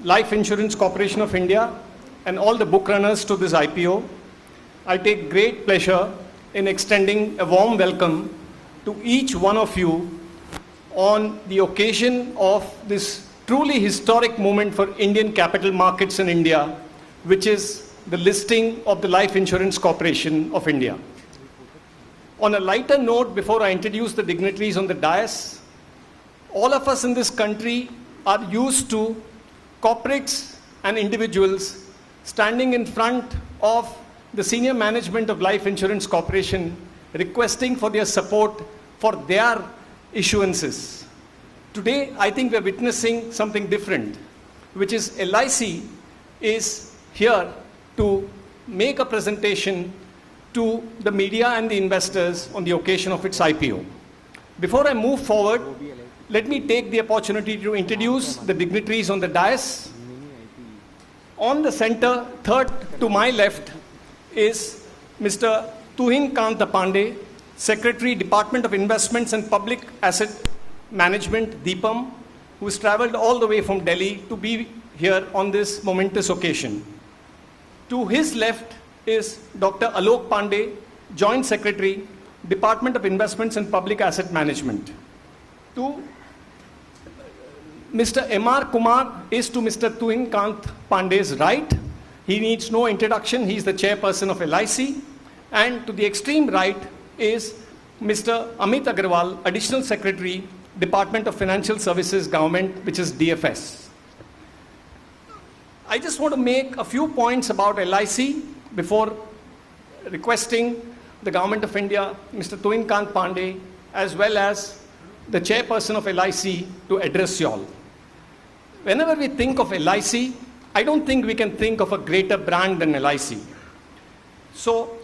Life Insurance Corporation of India and all the book runners to this IPO. I take great pleasure in extending a warm welcome to each one of you on the occasion of this truly historic moment for Indian capital markets in India, which is the listing of the Life Insurance Corporation of India. On a lighter note, before I introduce the dignitaries on the dais, all of us in this country are used to corporates and individuals standing in front of the senior management of Life Insurance Corporation requesting for their support for their issuances. Today, I think we're witnessing something different, which is LIC is here to make a presentation to the media and the investors on the occasion of its IPO. Before I move forward, let me take the opportunity to introduce the dignitaries on the dais. On the center, third to my left, is Mr. Tuhin Kanta Pandey, Secretary, Department of Investments and Public Asset Management, DIPAM, who has traveled all the way from Delhi to be here on this momentous occasion. To his left is Dr. Alok Pandey, Joint Secretary, Department of Investments and Public Asset Management. To Mr. M.R. Kumar is to Mr. Tuhin Kant Pandey's right. He needs no introduction. He is the chairperson of LIC. And to the extreme right is Mr. Amit Agarwal, Additional Secretary, Department of Financial Services Government, which is DFS. I just want to make a few points about LIC before requesting the Government of India, Mr. Tuhin Kant Pandey, as well as the chairperson of LIC to address you all. Whenever we think of LIC, I don't think we can think of a greater brand than LIC. So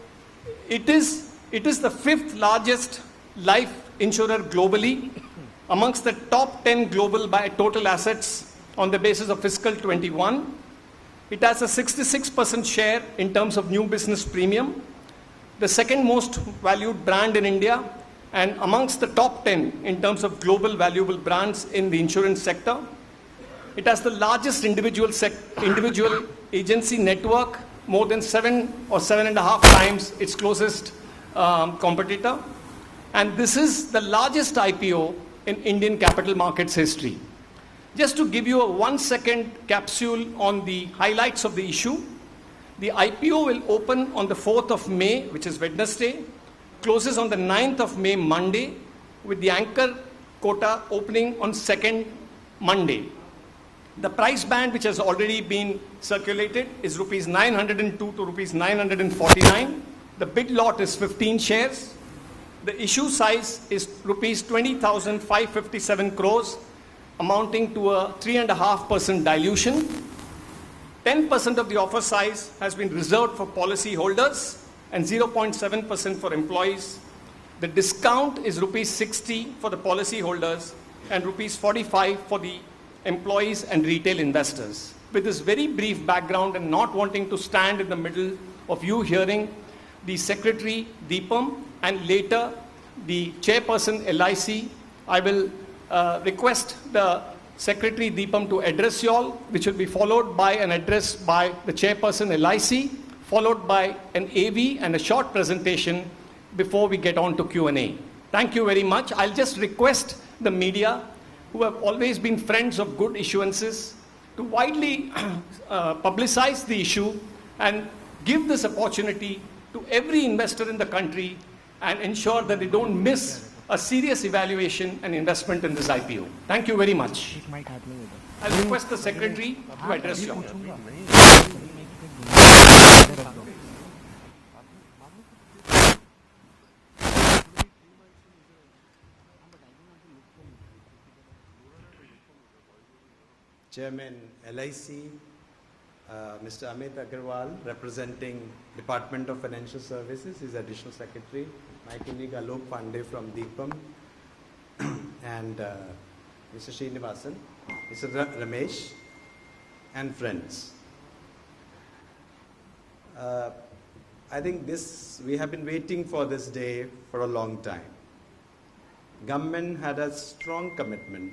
it is the fifth largest life insurer globally, amongst the top 10 global by total assets on the basis of fiscal 21. It has a 66% share in terms of new business premium, the second most valued brand in India, and amongst the top 10 in terms of global valuable brands in the insurance sector. It has the largest individual agency network, more than 7 or 7.5 times its closest competitor. And this is the largest IPO in Indian capital markets history. Just to give you a 1-second capsule on the highlights of the issue, the IPO will open on the 4th of May, which is Wednesday, closes on the 9th of May, Monday, with the anchor quota opening on 2nd Monday. The price band, which has already been circulated, is rupees 902 to rupees 949. The bid lot is 15 shares. The issue size is rupees 20,557 crores, amounting to a 3.5% dilution. 10% of the offer size has been reserved for policy holders and 0.7% for employees. The discount is rupees 60 for the policy holders and rupees 45 for the employees and retail investors. With this very brief background and not wanting to stand in the middle of you hearing the Secretary DIPAM and later the Chairperson LIC, I will request the Secretary DIPAM to address you all, which will be followed by an address by the Chairperson LIC, followed by an AV and a short presentation before we get on to Q&A. Thank you very much. I'll just request the media, who have always been friends of good issuances, to widely publicize the issue and give this opportunity to every investor in the country and ensure that they don't miss a serious evaluation and investment in this IPO. Thank you very much. I'll request the Secretary to address you all. Chairman LIC, Mr. Amit Agarwal, representing Department of Financial Services, his Additional Secretary, my colleague Alok Pandey from DIPAM, and Mr. Srinivasan, Mr. Ramesh, and friends. I think we have been waiting for this day for a long time. Government had a strong commitment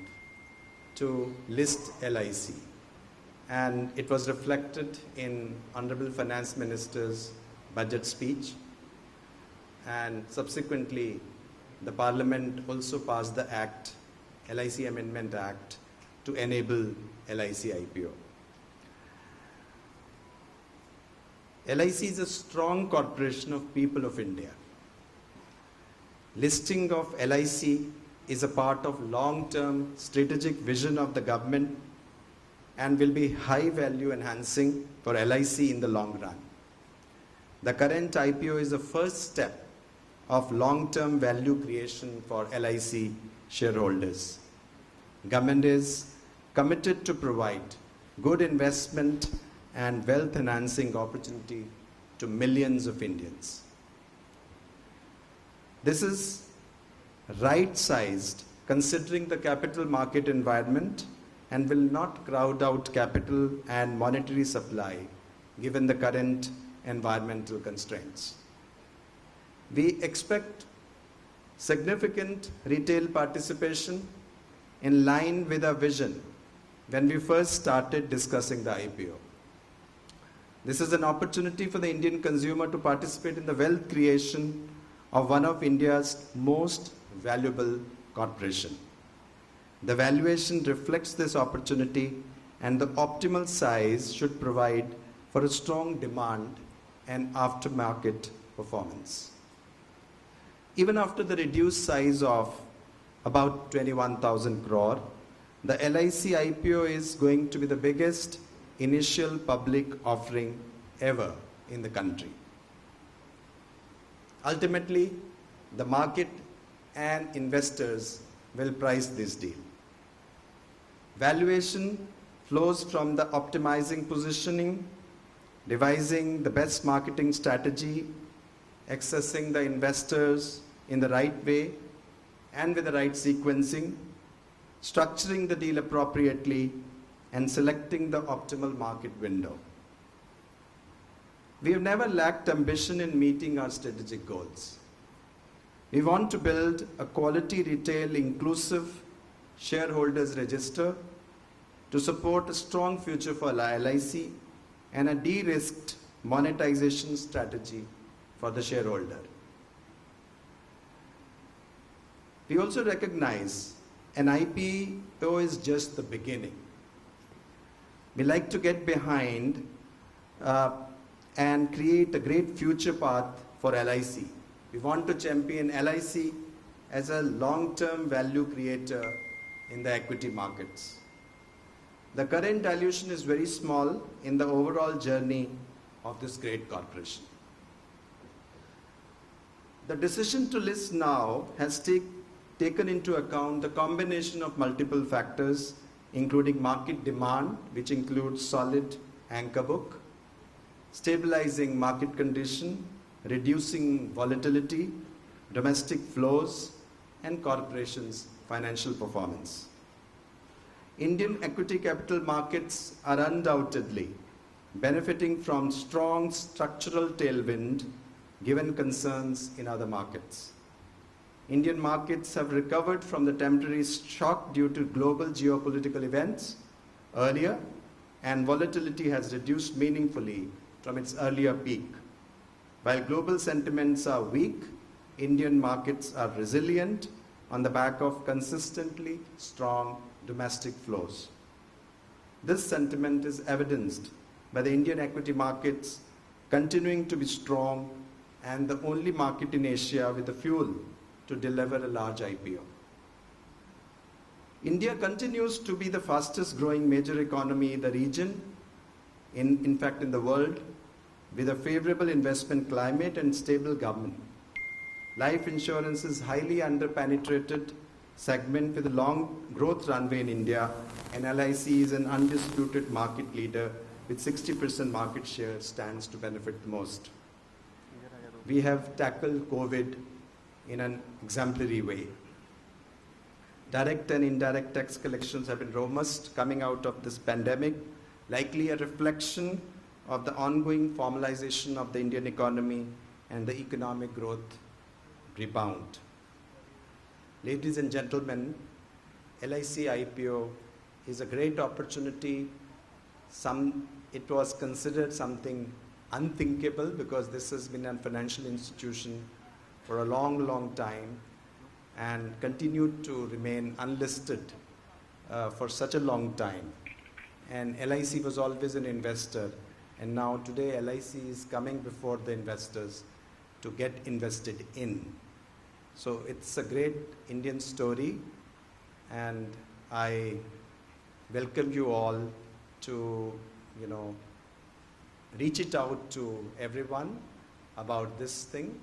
to list LIC. and it was reflected in Honorable Finance Minister's budget speech, and subsequently the Parliament also passed the Act, LIC Amendment Act, to enable LIC IPO. LIC is a strong corporation of people of India. Listing of LIC is a part of long-term strategic vision of the government and will be high value enhancing for LIC in the long run. The current IPO is the first step of long-term value creation for LIC shareholders. Government is committed to provide good investment and wealth enhancing opportunity to millions of Indians. This is right-sized considering the capital market environment and will not crowd out capital and monetary supply given the current environmental constraints. We expect significant retail participation in line with our vision when we first started discussing the IPO. This is an opportunity for the Indian consumer to participate in the wealth creation of one of India's most valuable corporation. The valuation reflects this opportunity, and the optimal size should provide for a strong demand and aftermarket performance. Even after the reduced size of about 21,000 crore, the LIC IPO is going to be the biggest initial public offering ever in the country. Ultimately, the market and investors will price this deal. Valuation flows from the optimizing positioning, devising the best marketing strategy, accessing the investors in the right way and with the right sequencing, structuring the deal appropriately, and selecting the optimal market window. We have never lacked ambition in meeting our strategic goals. We want to build a quality retail inclusive shareholders register to support a strong future for LIC and a de-risked monetization strategy for the shareholder. We also recognize an IPO is just the beginning. We like to get behind and create a great future path for LIC. We want to champion LIC as a long-term value creator in the equity markets. The current dilution is very small in the overall journey of this great corporation. The decision to list now has taken into account the combination of multiple factors, including market demand, which includes solid anchor book, stabilizing market condition, reducing volatility, domestic flows, and corporations' financial performance. Indian equity capital markets are undoubtedly benefiting from strong structural tailwind given concerns in other markets. Indian markets have recovered from the temporary shock due to global geopolitical events earlier, and volatility has reduced meaningfully from its earlier peak. While global sentiments are weak, Indian markets are resilient on the back of consistently strong domestic flows. This sentiment is evidenced by the Indian equity markets continuing to be strong and the only market in Asia with the fuel to deliver a large IPO. India continues to be the fastest growing major economy in the region, in fact in the world, with a favorable investment climate and stable government. Life insurance is highly underpenetrated segment with a long growth runway in India, and LIC is an undisputed market leader with 60% market share, stands to benefit the most. We have tackled COVID in an exemplary way. Direct and indirect tax collections have been robust coming out of this pandemic, likely a reflection of the ongoing formalization of the Indian economy and the economic growth rebound. Ladies and gentlemen, LIC IPO is a great opportunity it was considered something unthinkable because this has been a financial institution for a long, long time and continued to remain unlisted for such a long time. And LIC was always an investor, and now today LIC is coming before the investors to get invested in. So it's a great Indian story, and I welcome you all to, reach it out to everyone about this thing.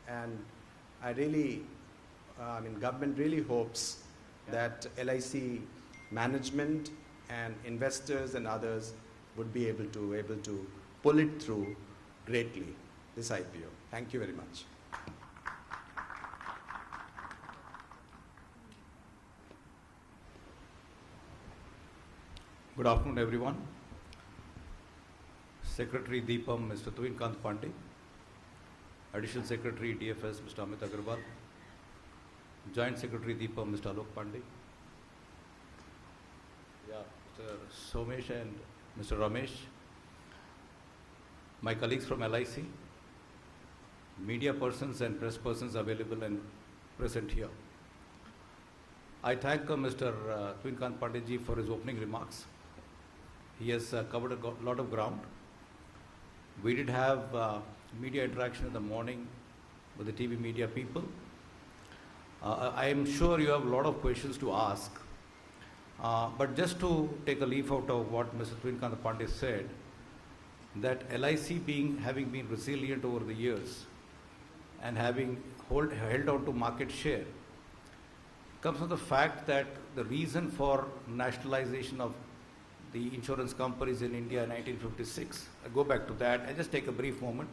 And I really, government really hopes that LIC management and investors and others would be able to pull it through greatly, this IPO. Thank you very much. Good afternoon, everyone. Secretary Deepam, Mr. Tuinkant Pandey. Additional Secretary DFS, Mr. Amit Agarwal. Joint Secretary Deepam, Mr. Alok Pandey. Mr. Somesh and Mr. Ramesh. My colleagues from LIC. Media persons and press persons available and present here. I thank Mr. Tuinkant Pandey ji for his opening remarks. He has covered a lot of ground. We did have media interaction in the morning with the TV media people. I am sure you have a lot of questions to ask. But just to take a leaf out of what Mr. Tuinkant Pandey said, that LIC having been resilient over the years and having held on to market share comes from the fact that the reason for nationalization of the insurance companies in India in 1956. I'll go back to that. I'll just take a brief moment.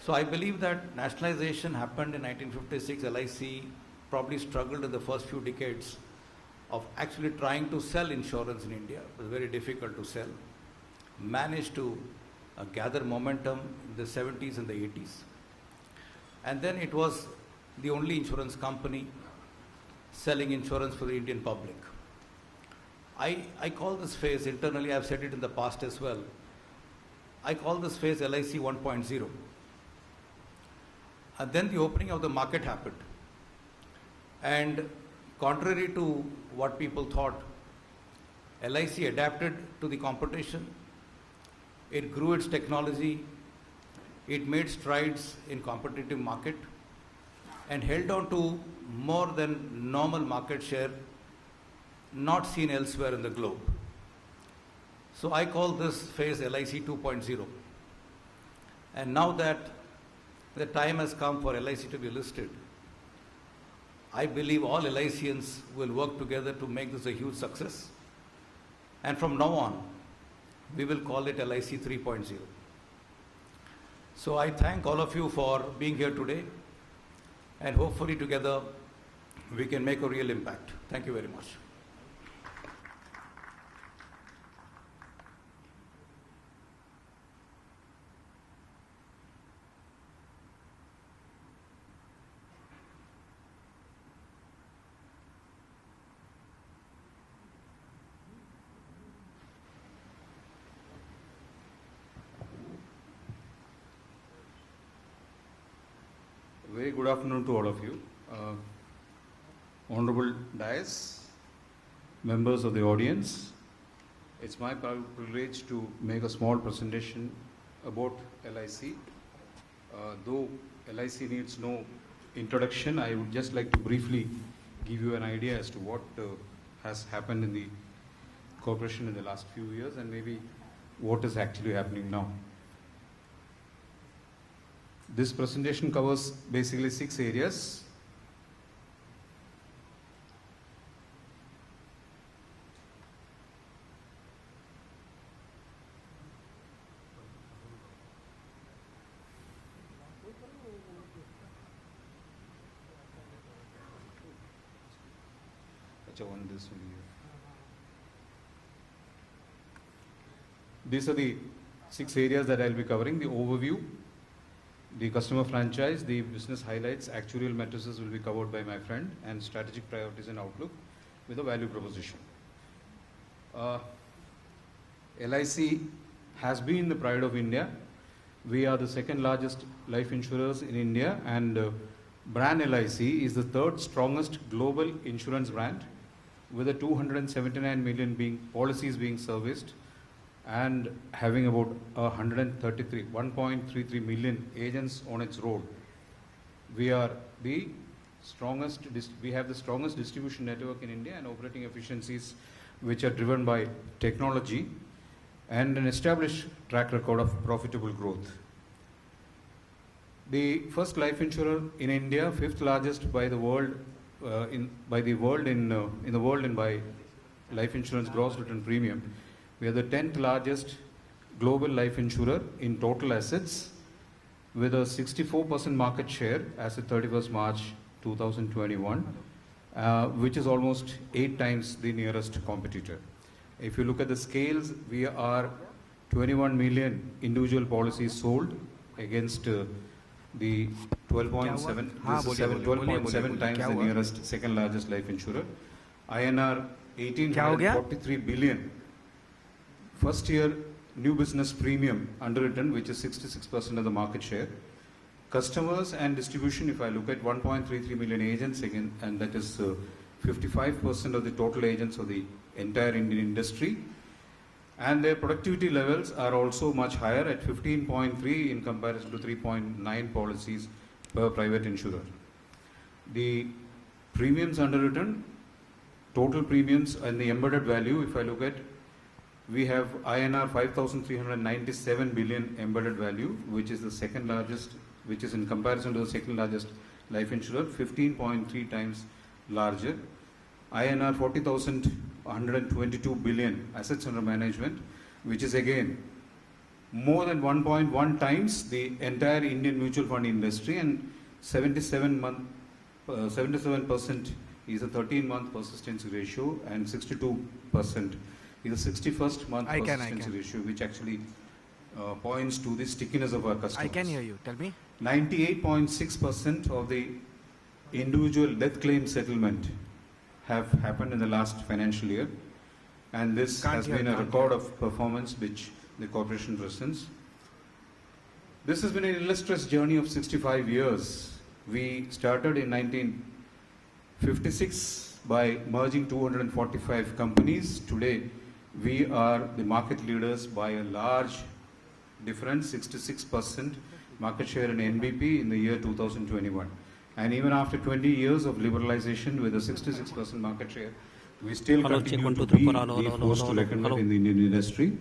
So I believe that nationalization happened in 1956. LIC probably struggled in the first few decades of actually trying to sell insurance in India. It was very difficult to sell. Managed to gather momentum in the 70s and the 80s. And then it was the only insurance company selling insurance for the Indian public. I call this phase, internally I've said it in the past as well, I call this phase LIC 1.0. And then the opening of the market happened. And contrary to what people thought, LIC adapted to the competition, it grew its technology, it made strides in competitive market, and held on to more than normal market share not seen elsewhere in the globe. So I call this phase LIC 2.0. And now that the time has come for LIC to be listed, I believe all LICians will work together to make this a huge success. And from now on, we will call it LIC 3.0. So I thank all of you for being here today, and hopefully together we can make a real impact. Thank you very much. Very good afternoon to all of you. Honorable Dais, members of the audience, it's my privilege to make a small presentation about LIC. Though LIC needs no introduction, I would just like to briefly give you an idea as to what has happened in the corporation in the last few years and maybe what is actually happening now. This presentation covers basically 6 areas. These are the 6 areas that I'll be covering: the overview, the customer franchise, the business highlights, actuarial matrices will be covered by my friend, and strategic priorities and outlook with a value proposition. Uh, LIC has been the pride of India. We are the second largest life insurers in India, and brand LIC is the third strongest global insurance brand, with a 279 million policies being serviced and having about 1.33 million agents on its road. We are the strongest, we have the strongest distribution network in India and operating efficiencies which are driven by technology and an established track record of profitable growth. The first life insurer in India, fifth largest by the world, in the world by life insurance gross written premium. We are the 10th largest global life insurer in total assets, with a 64% market share as of 31st March 2021, which is almost 8 times the nearest competitor. If you look at the scales, we are 21 million individual policies sold against the 12.7 times the nearest second largest life insurer. INR 1843 billion. First year new business premium underwritten, which is 66% of the market share. Customers and distribution, if I look at 1.33 million agents again, and that is 55% of the total agents of the entire Indian industry. And their productivity levels are also much higher at 15.3 in comparison to 3.9 policies per private insurer. The premiums underwritten, total premiums and the embedded value, if I look at, we have INR 5,397 billion embedded value, which is the second largest, which is in comparison to the second largest life insurer, 15.3 times larger. INR 40,122 billion assets under management, which is again more than 1.1 times the entire Indian mutual fund industry, and 77% is a 13-month persistency ratio, and 62% is a 61st month persistency ratio, which actually points to the stickiness of our customers. I can hear you. Tell me. 98.6% of the individual death claim settlement have happened in the last financial year, and this has been a record of performance which the corporation presents. This has been an illustrious journey of 65 years. We started in 1956 by merging 245 companies. Today, we are the market leaders by a large difference, 66% market share in NBP in the year 2021. And even after 20 years of liberalization with a 66% market share, we still continue to be the force to reckon with in the Indian industry.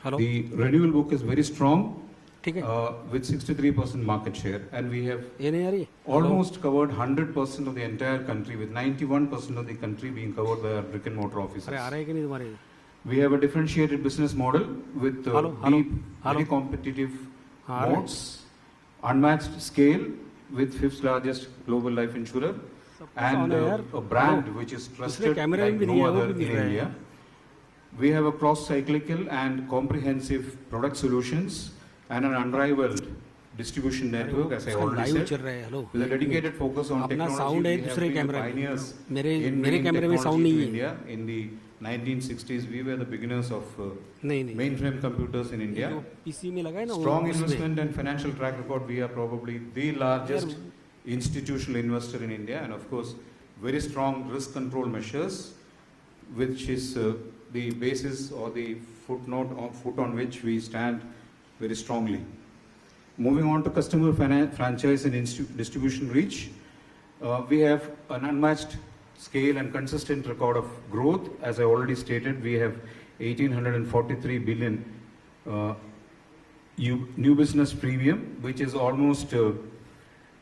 The renewal book is very strong, with 63% market share, and we have almost covered 100% of the entire country, with 91% of the country being covered by our brick and mortar offices. We have a differentiated business model with deep, very competitive moats, unmatched scale, with fifth largest global life insurer, and a brand which is trusted like no other in India. We have a cross-cyclical and comprehensive product solutions and an unrivaled distribution network, as I already said, with a dedicated focus on technology. We have been the pioneers in bringing technology to India. In the 1960s, we were the beginners of mainframe computers in India. Strong investment and financial track record. We are probably the largest institutional investor in India, and of course, very strong risk control measures, which is the basis or the foot on which we stand very strongly. Moving on to customer franchise and distribution reach, we have an unmatched scale and consistent record of growth. As I already stated, we have 1,843 billion new business premium, which is almost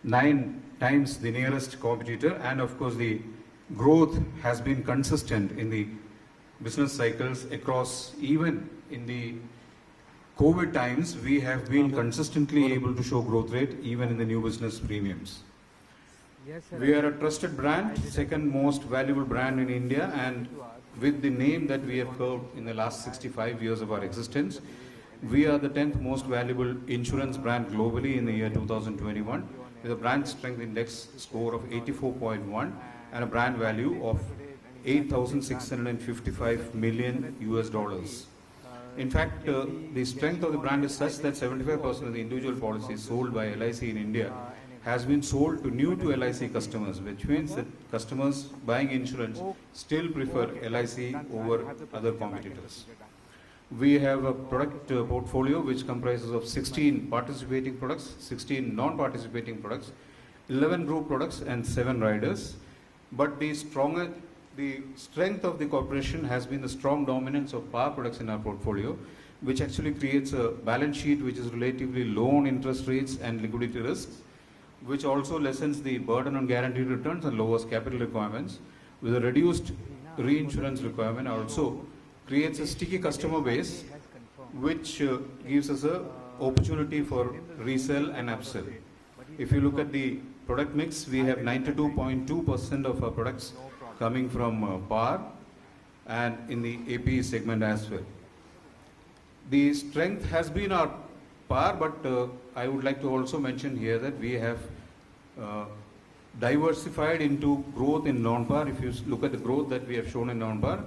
9 times the nearest competitor, and of course the growth has been consistent in the business cycles across. Even in the COVID times, we have been consistently able to show growth rate even in the new business premiums. We are a trusted brand, second most valuable brand in India, and with the name that we have carved in the last 65 years of our existence, we are the 10th most valuable insurance brand globally in the year 2021, with a brand strength index score of 84.1 and a brand value of $8,655 million US dollars. In fact, the strength of the brand is such that 75% of the individual policies sold by LIC in India has been sold to new to LIC customers, which means that customers buying insurance still prefer LIC over other competitors. We have a product portfolio which comprises of 16 participating products, 16 non-participating products, 11 group products and 7 riders. But the strength of the corporation has been the strong dominance of par products in our portfolio, which actually creates a balance sheet which is relatively low on interest rates and liquidity risks, which also lessens the burden on guaranteed returns and lowers capital requirements. With a reduced reinsurance requirement, also creates a sticky customer base, which gives us an opportunity for resell and upsell. If you look at the product mix, we have 92.2% of our products coming from par and in the APE segment as well. The strength has been our par, but I would like to also mention here that we have diversified into growth in non-par. If you look at the growth that we have shown in non-par,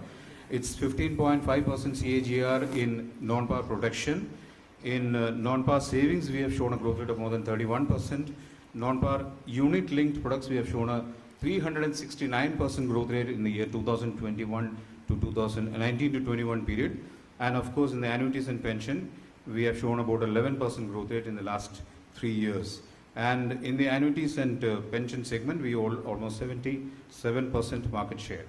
it's 15.5% CAGR in non-par protection. In non-par savings, we have shown a growth rate of more than 31%. Non-par unit-linked products, we have shown a 369% growth rate in the year 2021 to 2019 to 21 period. And of course, in the annuities and pension, we have shown about 11% growth rate in the last 3 years. And in the annuities and pension segment, we hold almost 77% market share.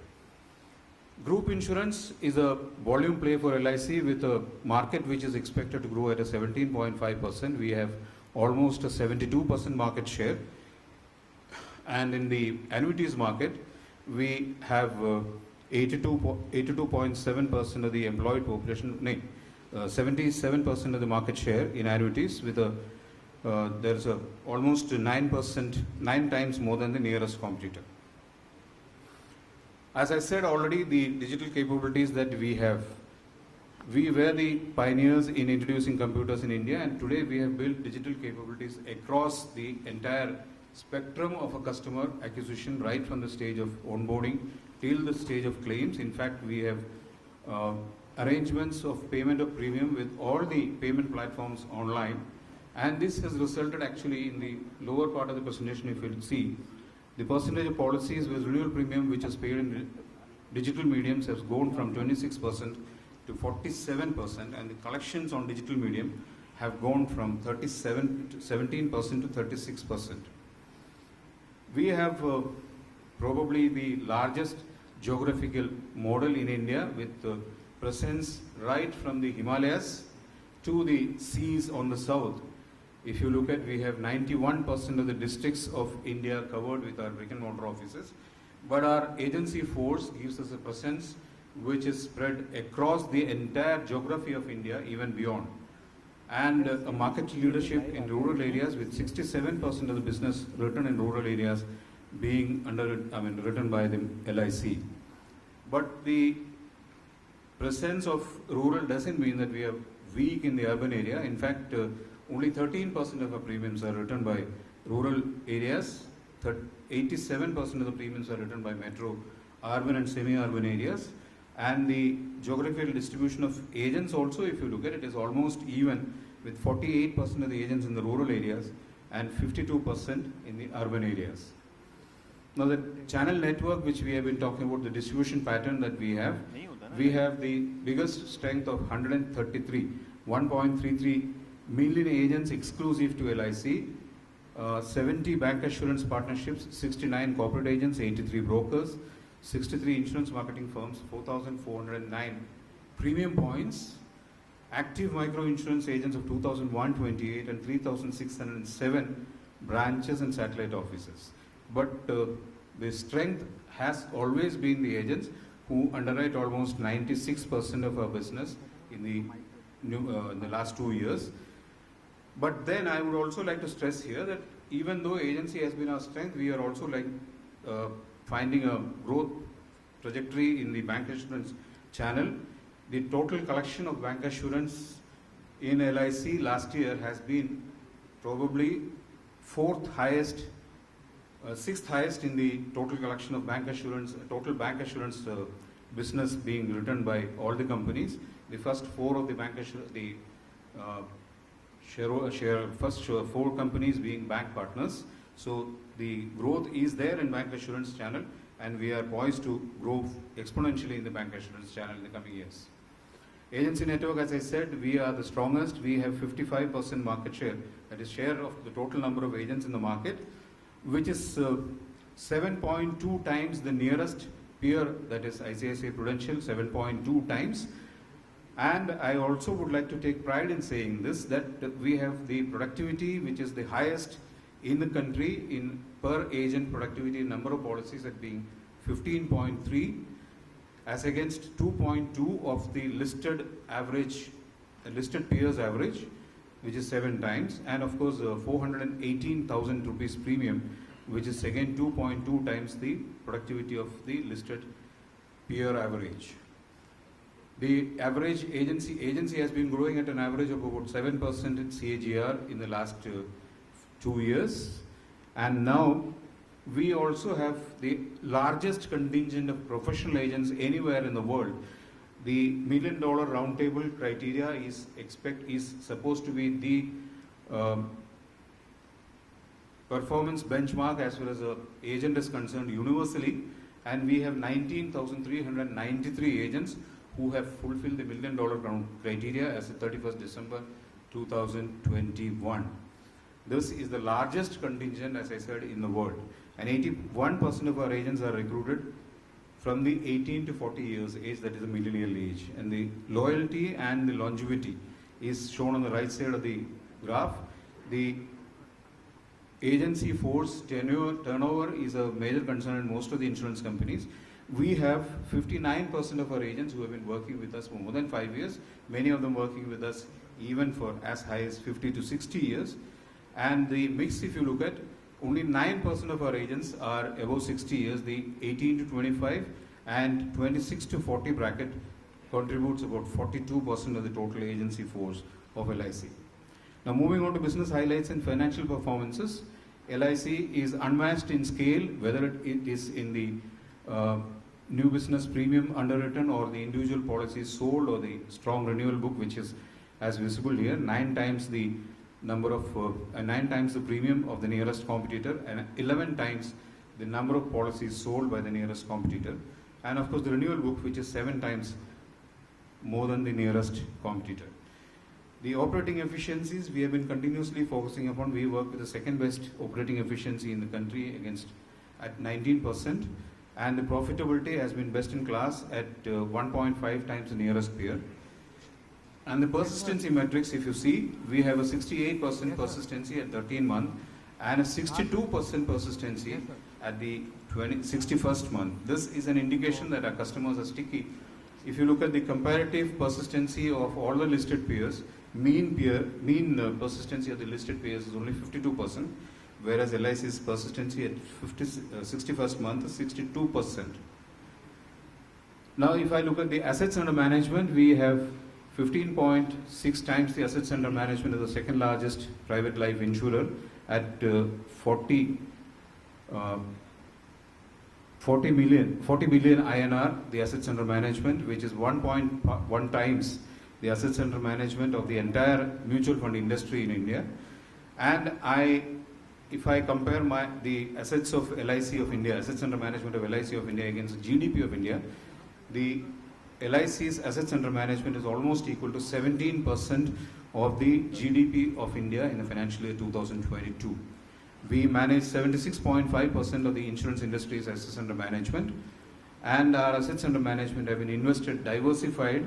Group insurance is a volume play for LIC with a market which is expected to grow at a 17.5%. We have almost a 72% market share. And in the annuities market, we have 82.7% of the employed population, 77% of the market share in annuities with a there's a almost 9%, 9 times more than the nearest competitor. As I said already, the digital capabilities that we have, we were the pioneers in introducing computers in India, and today we have built digital capabilities across the entire spectrum of a customer acquisition, right from the stage of onboarding till the stage of claims. In fact, we have arrangements of payment of premium with all the payment platforms online, and this has resulted actually in the lower part of the presentation. If you'll see, the percentage of policies with renewal premium which is paid in digital mediums has gone from 26% to 47%, and the collections on digital medium have gone from 17% to 36%. We have probably the largest geographical model in India with presence right from the Himalayas to the seas on the south. If you look at, we have 91% of the districts of India covered with our brick and mortar offices, but our agency force gives us a presence which is spread across the entire geography of India, even beyond, and a market leadership in rural areas with 67% of the business written in rural areas being written by the LIC. But the presence of rural doesn't mean that we are weak in the urban area. In fact, only 13% of our premiums are written by rural areas. 87% of the premiums are written by metro, urban and semi-urban areas. And the geographical distribution of agents also, if you look at it, is almost even, with 48% of the agents in the rural areas and 52% in the urban areas. Now the channel network which we have been talking about, the distribution pattern that we have the biggest strength of 1.33 million agents exclusive to LIC, 70 bancassurance partnerships, 69 corporate agents, 83 brokers, 63 insurance marketing firms, 4,409 premium points, active micro insurance agents of 2,128 and 3,607 branches and satellite offices. But the strength has always been the agents who underwrite almost 96% of our business in the last 2 years. But then I would also like to stress here that even though agency has been our strength, we are also finding a growth trajectory in the bancassurance channel. The total collection of bancassurance in LIC last year has been probably 4th highest sixth highest in the total collection of bank assurance, total bank assurance business being written by all the companies. The first four of the bank assurance, the first four companies being bank partners. So the growth is there in bank assurance channel, and we are poised to grow exponentially in the bank assurance channel in the coming years. Agency network, as I said, we are the strongest. We have 55% market share, that is share of the total number of agents in the market, which is 7.2 times the nearest peer, that is ICICI Prudential, 7.2 times. And I also would like to take pride in saying this, that we have the productivity which is the highest in the country in per agent productivity number of policies at being 15.3 as against 2.2 of the listed average, listed peers average, which is 7 times, and of course 418,000 rupees premium, which is again 2.2 times the productivity of the listed peer average. The average agency has been growing at an average of about 7% in CAGR in the last 2 years, and now we also have the largest contingent of professional agents anywhere in the world. The $1 million roundtable criteria is supposed to be the performance benchmark as far as an agent is concerned universally, and we have 19,393 agents who have fulfilled the $1 million criteria as of 31st December 2021. This is the largest contingent, as I said, in the world. And 81% of our agents are recruited from the 18 to 40 years age, that is the millennial age. And the loyalty and the longevity is shown on the right side of the graph. The agency force turnover is a major concern in most of the insurance companies. We have 59% of our agents who have been working with us for more than 5 years, many of them working with us even for as high as 50 to 60 years. And the mix, if you look at, only 9% of our agents are above 60 years. The 18 to 25 and 26 to 40 bracket contributes about 42% of the total agency force of LIC. Now moving on to business highlights and financial performances. LIC is unmatched in scale, whether it is in the new business premium underwritten or the individual policies sold or the strong renewal book, which is as visible here, 9 times the number of 9 times the premium of the nearest competitor and 11 times the number of policies sold by the nearest competitor, and of course the renewal book, which is 7 times more than the nearest competitor. The operating efficiencies we have been continuously focusing upon. We work with the second best operating efficiency in the country at 19%, and the profitability has been best in class at 1.5 times the nearest peer. And the persistency metrics, if you see, we have a 68% persistency at 13 months and a 62% persistency at the 61st month. This is an indication that our customers are sticky. If you look at the comparative persistency of all the listed peers, mean persistency of the listed peers is only 52%, whereas LIC's persistency at 61st month is 62%. Now, if I look at the assets under management, we have 15.6 times the assets under management of the second largest private life insurer at 40 billion INR, the assets under management, which is 1.1 times the assets under management of the entire mutual fund industry in India. And if I compare the assets of LIC of India, assets under management of LIC of India against GDP of India, the LIC's assets under management is almost equal to 17% of the GDP of India in the financial year 2022. We manage 76.5% of the insurance industry's assets under management, and our assets under management have been invested, diversified,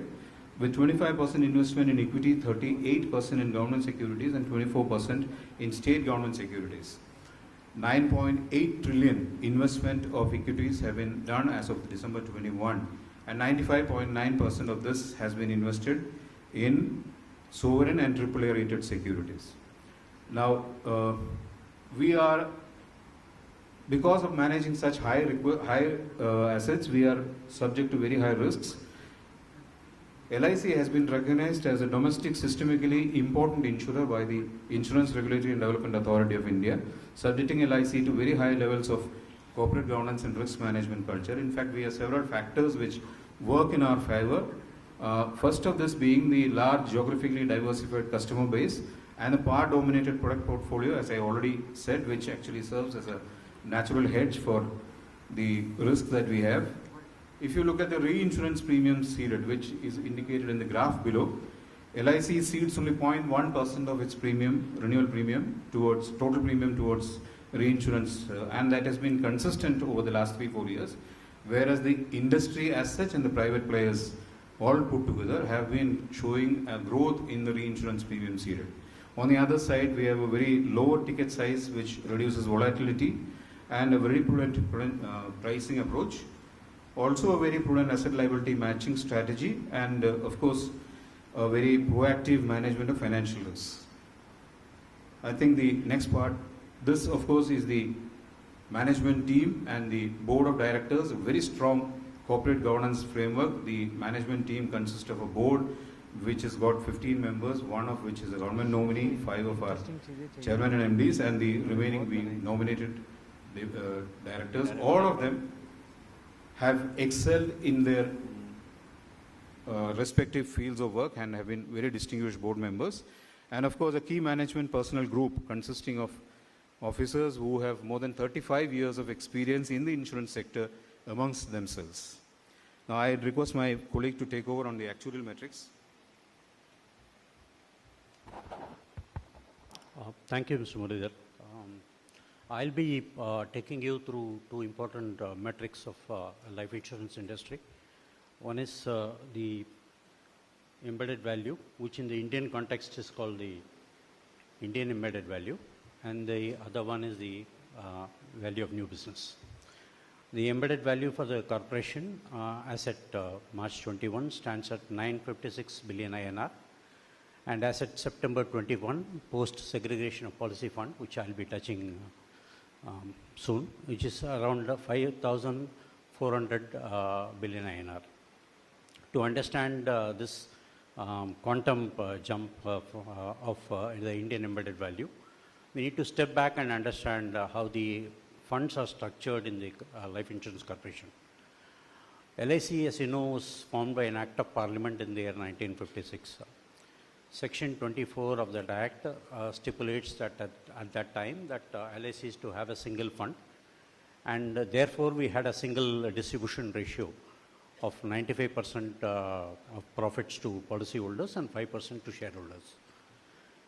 with 25% investment in equity, 38% in government securities, and 24% in state government securities. 9.8 trillion investment of equities have been done as of December 21, and 95.9% of this has been invested in sovereign and AAA rated securities. Now, because of managing such high assets, we are subject to very high risks. LIC has been recognized as a domestic systemically important insurer by the Insurance Regulatory and Development Authority of India. subjecting LIC to very high levels of corporate governance and risk management culture. In fact, we have several factors which work in our favor. First of this being the large geographically diversified customer base and a par-dominated product portfolio, as I already said, which actually serves as a natural hedge for the risk that we have. If you look at the reinsurance premium ceded, which is indicated in the graph below, LIC cedes only 0.1% of its premium, renewal premium, towards total premium towards reinsurance, and that has been consistent over the last 3-4 years, whereas the industry as such and the private players all put together have been showing a growth in the reinsurance premium ceded. On the other side, we have a very lower ticket size which reduces volatility and a very prudent pricing approach. Also a very prudent asset liability matching strategy and of course a very proactive management of financial risks. I think the next part, this of course is the management team and the board of directors, a very strong corporate governance framework. The management team consists of a board which has got 15 members, one of which is a government nominee, 5 of our chairman and MDs, and the remaining being nominated directors. All of them have excelled in their respective fields of work and have been very distinguished board members. And of course, a key management personnel group consisting of officers who have more than 35 years of experience in the insurance sector amongst themselves. Now, I request my colleague to take over on the actuarial metrics. Thank you, Mr. Muralidhar. I'll be taking you through two important metrics of life insurance industry. One is the embedded value, which in the Indian context is called the Indian embedded value, and the other one is the value of new business. The embedded value for the corporation as at March 21 stands at 956 billion INR, and as at September 21, post segregation of policy fund, which I'll be touching soon, which is around 5,400 billion INR. To understand this quantum jump of the Indian embedded value, we need to step back and understand how the funds are structured in the life insurance corporation. LIC, as you know, was formed by an act of parliament in the year 1956. Section 24 of that act stipulates that at that time that LIC is to have a single fund, and therefore we had a single distribution ratio of 95% of profits to policyholders and 5% to shareholders.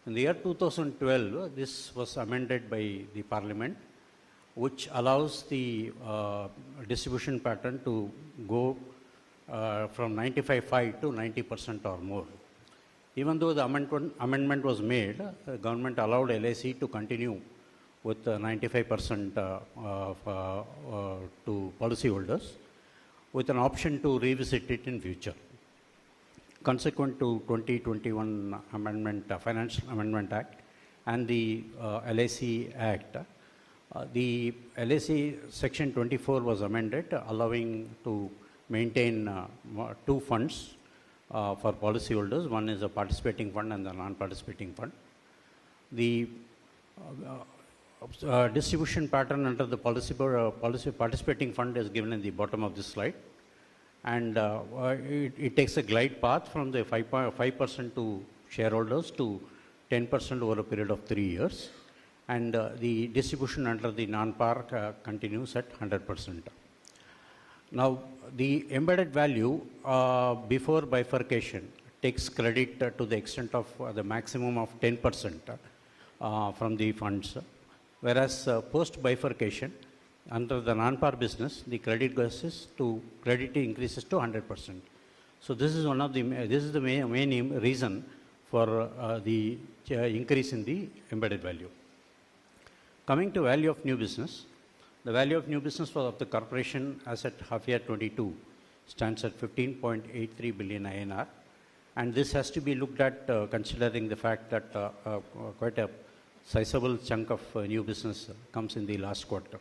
In the year 2012, this was amended by the parliament, which allows the distribution pattern to go from 95.5 to 90% or more. Even though the amendment was made, the government allowed LIC to continue with 95% to policyholders, with an option to revisit it in future. Consequent to 2021 amendment, Financial Amendment Act and the LIC Act, the LIC Section 24 was amended, allowing to maintain two funds for policyholders. One is a participating fund and the non-participating fund. The distribution pattern under the policy participating fund is given in the bottom of this slide, and it takes a glide path from the 5% to shareholders to 10% over a period of 3 years, and the distribution under the non-par continues at 100%. Now, the embedded value before bifurcation takes credit to the extent of the maximum of 10% from the funds, whereas post bifurcation under the non-par business, the credit increases to 100%. So this is the main reason for the increase in the embedded value. Coming to value of new business, the value of new business of the corporation as at half year 22 stands at 15.83 billion INR, and this has to be looked at considering the fact that quite a sizable chunk of new business comes in the last quarter.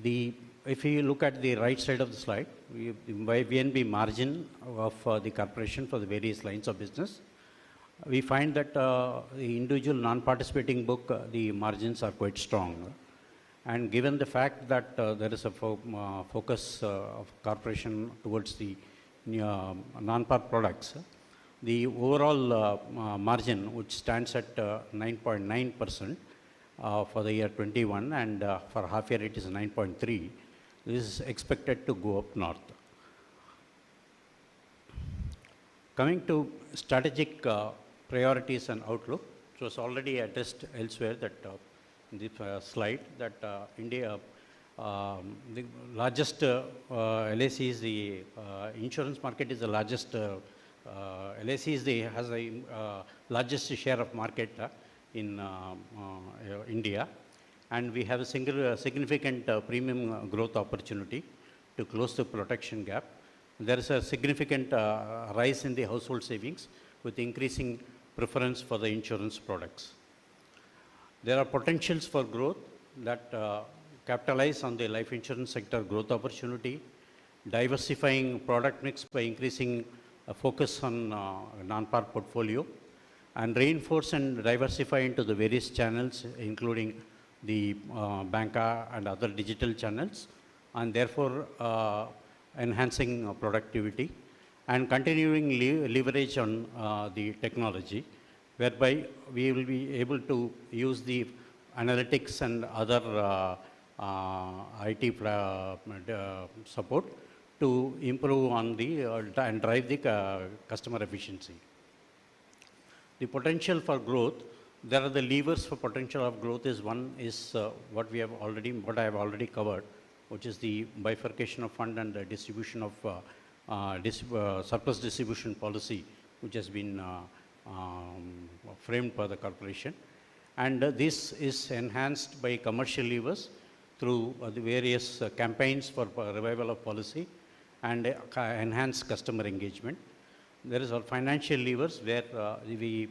If you look at the right side of the slide, by VNB margin of the corporation for the various lines of business, we find that the individual non-participating book, the margins are quite strong. And given the fact that there is a focus of corporation towards the non-par products, the overall margin, which stands at 9.9% for the year 21, and for half year it is 9.3, this is expected to go up north. Coming to strategic priorities and outlook, it was already addressed elsewhere that in the slide that India, the largest LIC is the insurance market is the largest, LIC is the, has the largest share of market in India, and we have a significant premium growth opportunity to close the protection gap. There is a significant rise in the household savings with increasing preference for the insurance products. There are potentials for growth that capitalize on the life insurance sector growth opportunity, diversifying product mix by increasing a focus on non-par portfolio, and reinforce and diversify into the various channels, including the banca and other digital channels, and therefore enhancing productivity, and continuing leverage on the technology, whereby we will be able to use the analytics and other IT support to improve on the and drive the customer efficiency. The potential for growth, there are the levers for potential of growth. Is one is what I have already covered, which is the bifurcation of fund and the distribution of surplus distribution policy, which has been framed by the corporation. And this is enhanced by commercial levers through the various campaigns for revival of policy and enhanced customer engagement. There is our financial levers where the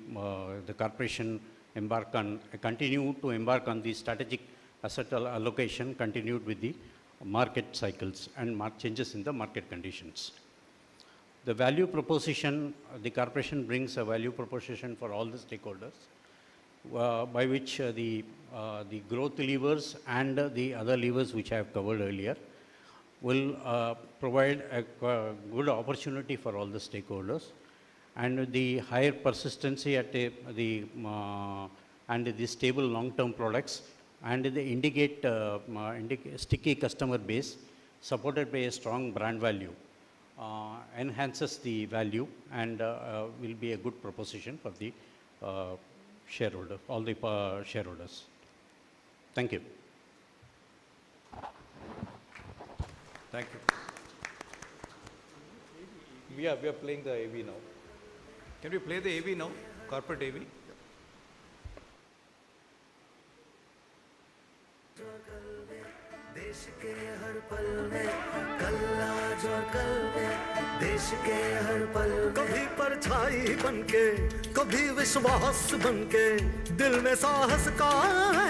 corporation continue to embark on the strategic asset allocation continued with the market cycles and changes in the market conditions. The value proposition, the corporation brings a value proposition for all the stakeholders, by which the growth levers and the other levers which I have covered earlier will provide a good opportunity for all the stakeholders, and the higher persistency at and the stable long-term products and the indicate sticky customer base supported by a strong brand value enhances the value and will be a good proposition for the shareholder, all the shareholders. Thank you. Thank you. We are playing the AV now. Can we play the AV now? Corporate AV? देश के हर पल में कल आज और कल में देश के हर पल कभी परछाई बनके कभी विश्वास बनके दिल में साहस का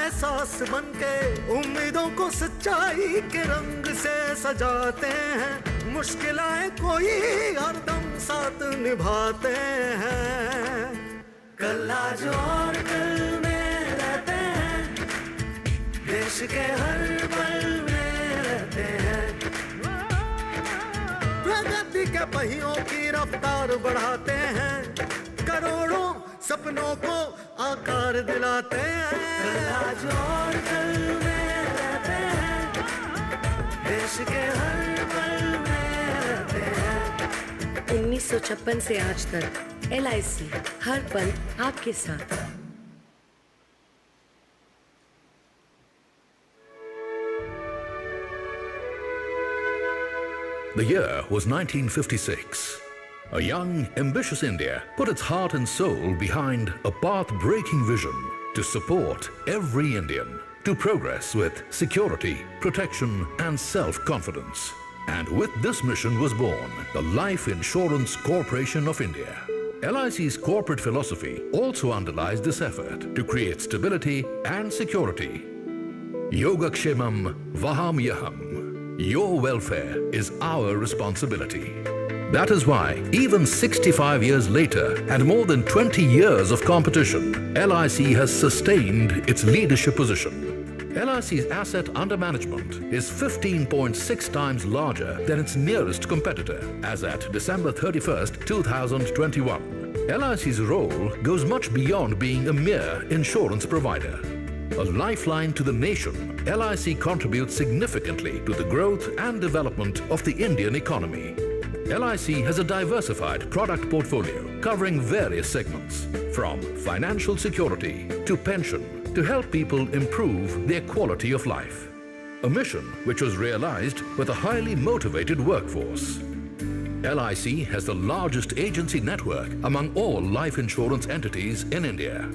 एहसास बनके उम्मीदों को सच्चाई के रंग से सजाते हैं मुश्किलें कोई हरदम साथ निभाते हैं कल आज और कल में रहते हैं देश के हर पल में रहते हैं प्रगति के पहियों की रफ्तार बढ़ाते हैं करोड़ों सपनों को आकार दिलाते हैं आज और कल में रहते हैं देश के हर पल में रहते हैं 1956 से आज तक LIC हर पल आपके साथ। The year was 1956. A young, ambitious India put its heart and soul behind a path-breaking vision to support every Indian to progress with security, protection and self-confidence. And with this mission was born the Life Insurance Corporation of India. LIC's corporate philosophy also underlies this effort to create stability and security. Yogakshemam Vaham Yaham. Your welfare is our responsibility. That is why, even 65 years later and more than 20 years of competition, LIC has sustained its leadership position. LIC's asset under management is 15.6 times larger than its nearest competitor, as at December 31st, 2021. LIC's role goes much beyond being a mere insurance provider. A lifeline to the nation, LIC contributes significantly to the growth and development of the Indian economy. LIC has a diversified product portfolio covering various segments, from financial security to pension, to help people improve their quality of life. A mission which was realized with a highly motivated workforce. LIC has the largest agency network among all life insurance entities in India.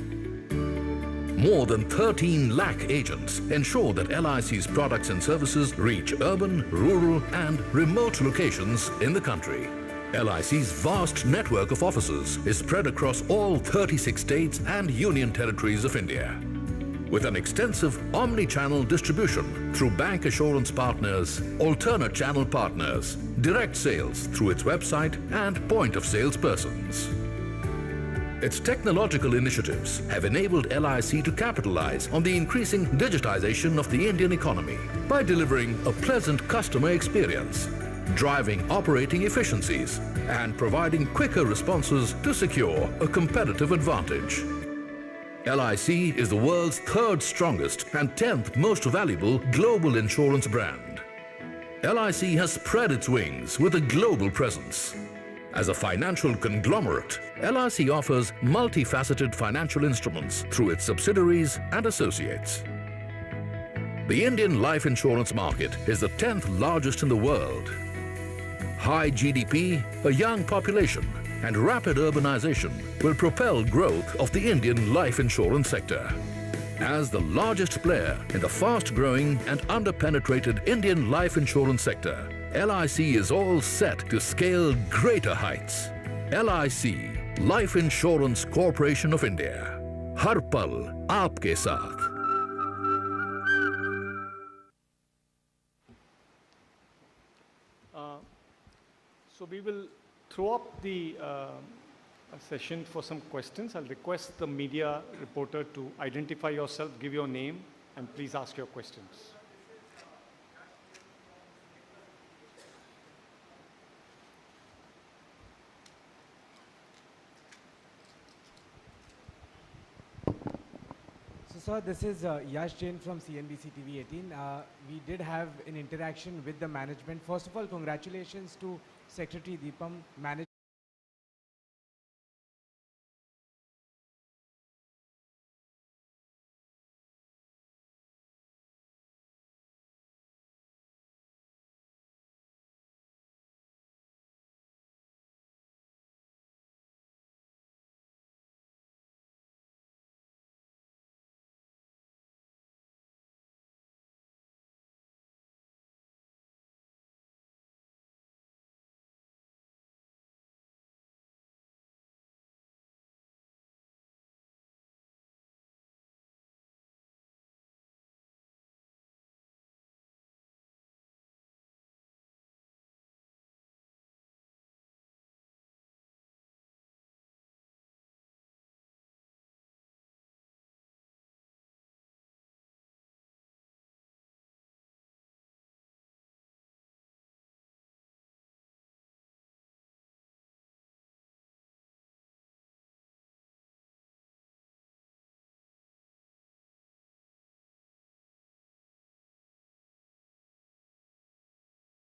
More than 13 lakh agents ensure that LIC's products and services reach urban, rural and remote locations in the country. LIC's vast network of offices is spread across all 36 states and union territories of India. With an extensive omni-channel distribution through bank assurance partners, alternate channel partners, direct sales through its website and point of sales persons. Its technological initiatives have enabled LIC to capitalize on the increasing digitization of the Indian economy by delivering a pleasant customer experience, driving operating efficiencies, and providing quicker responses to secure a competitive advantage. LIC is the world's third strongest and 10th most valuable global insurance brand. LIC has spread its wings with a global presence. As a financial conglomerate, LIC offers multifaceted financial instruments through its subsidiaries and associates. The Indian life insurance market is the 10th largest in the world. High GDP, a young population, and rapid urbanization will propel growth of the Indian life insurance sector. As the largest player in the fast-growing and under-penetrated Indian life insurance sector, LIC is all set to scale greater heights. LIC, Life Insurance Corporation of India. Har pal aapke saath. So we will throw up the session for some questions. I'll request the media reporter to identify yourself, give your name, and please ask your questions. So, sir, this is Yash Jain from CNBC TV 18. We did have an interaction with the management. First of all, congratulations to Secretary Deepam, management.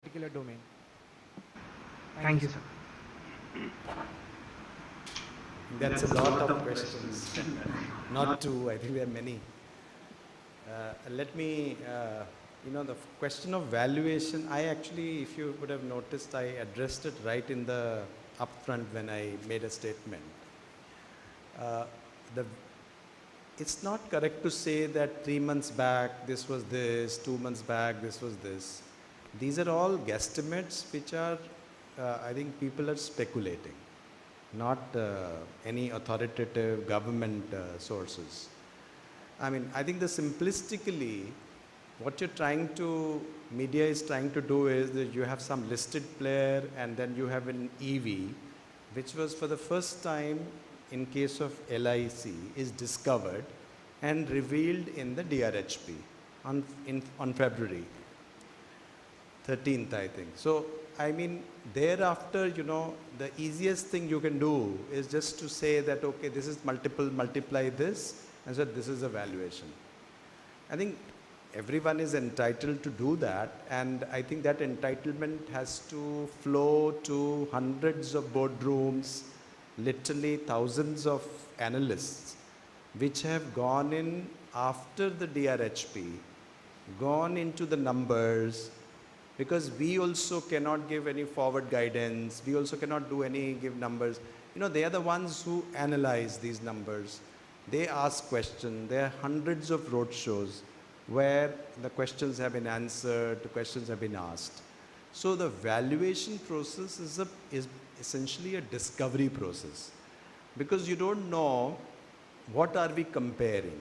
Particular domain. Thank you, sir. That's a lot of questions. Not two, I think there are many. Let me, the question of valuation, I actually, if you would have noticed, I addressed it right in the upfront when I made a statement. It's not correct to say that 3 months back this was this, 2 months back this was this. These are all guesstimates which are, I think people are speculating, not any authoritative government sources. I mean, I think the simplistically, what media is trying to do is that you have some listed player and then you have an EV, which was for the first time in case of LIC is discovered and revealed in the DRHP on February 13th, I think. So, I mean, thereafter, the easiest thing you can do is just to say that, okay, this is multiply this, and so this is a valuation. I think everyone is entitled to do that, and I think that entitlement has to flow to hundreds of boardrooms, literally thousands of analysts, which have gone in after the DRHP, gone into the numbers, because we also cannot give any forward guidance, we also cannot give numbers. They are the ones who analyze these numbers. They ask questions. There are hundreds of roadshows where the questions have been answered, the questions have been asked. So the valuation process is essentially a discovery process, because you don't know what are we comparing.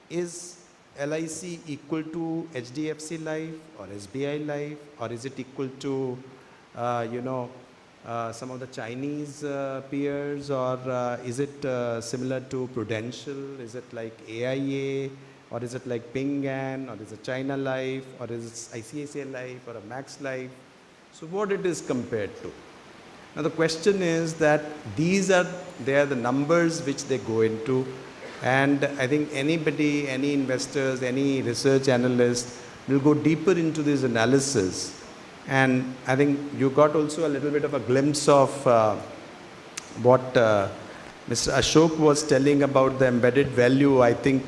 Is LIC equal to HDFC Life or SBI Life, or is it equal to some of the Chinese peers, or is it similar to Prudential? Is it like AIA, or is it like Ping An, or is it China Life, or is it ICICI Life, or a Max Life? So what it is compared to. Now the question is that they are the numbers which they go into, and I think anybody, any investors, any research analyst will go deeper into this analysis. And I think you got also a little bit of a glimpse of what Mr. Ashok was telling about the embedded value. I think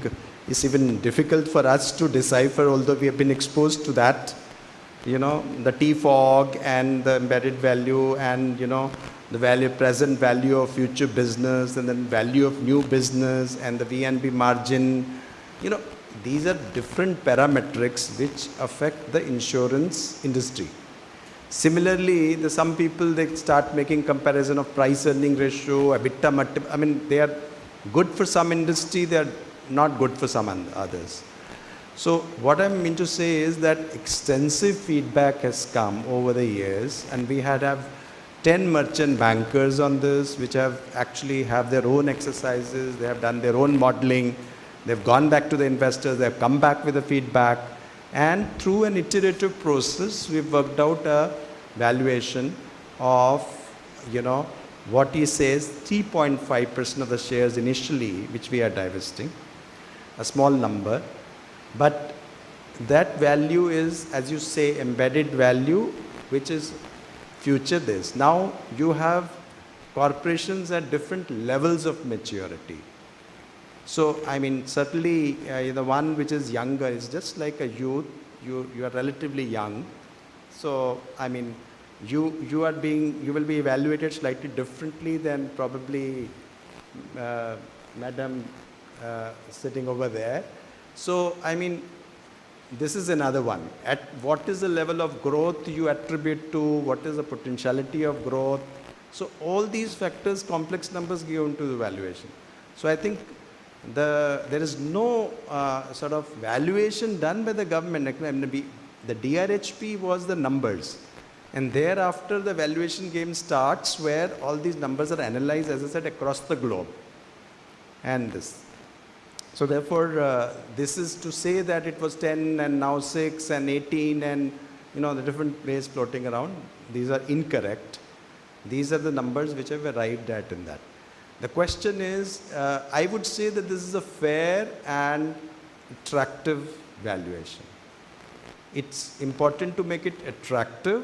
it's even difficult for us to decipher, although we have been exposed to that, the T-fog and the embedded value, and, the present value of future business, and then value of new business, and the VNB margin. These are different parametrics which affect the insurance industry. Similarly, some people, they start making comparison of price earning ratio, EBITDA multiple. I mean, they are good for some industry, they are not good for some others. So what I mean to say is that extensive feedback has come over the years, and we have 10 merchant bankers on this, which have their own exercises, they have done their own modeling, they've gone back to the investors, they've come back with the feedback, and through an iterative process, we've worked out a valuation of, what he says, 3.5% of the shares initially, which we are divesting, a small number. But that value is, as you say, embedded value, which is future this. Now you have corporations at different levels of maturity. So, I mean, certainly the one which is younger is just like a youth. You are relatively young. So, I mean, you will be evaluated slightly differently than probably Madam sitting over there. So, I mean, this is another one. At what is the level of growth you attribute to? What is the potentiality of growth? So all these factors, complex numbers, give into the valuation. So I think there is no sort of valuation done by the government. The DRHP was the numbers, and thereafter the valuation game starts, where all these numbers are analyzed, as I said, across the globe. And this. So therefore, this is to say that it was 10 and now 6 and 18 and the different ways floating around. These are incorrect. These are the numbers which I've arrived at in that. The question is, I would say that this is a fair and attractive valuation. It's important to make it attractive,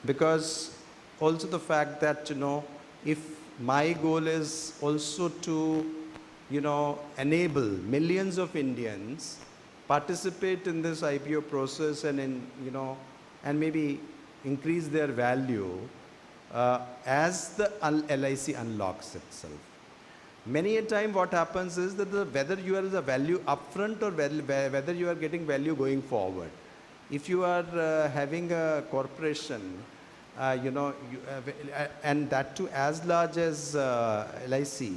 because also the fact that, if my goal is also to enable millions of Indians participate in this IPO process and and maybe increase their value as the LIC unlocks itself. Many a time what happens is that whether you are the value upfront or whether you are getting value going forward. If you are having a corporation, and that too as large as LIC,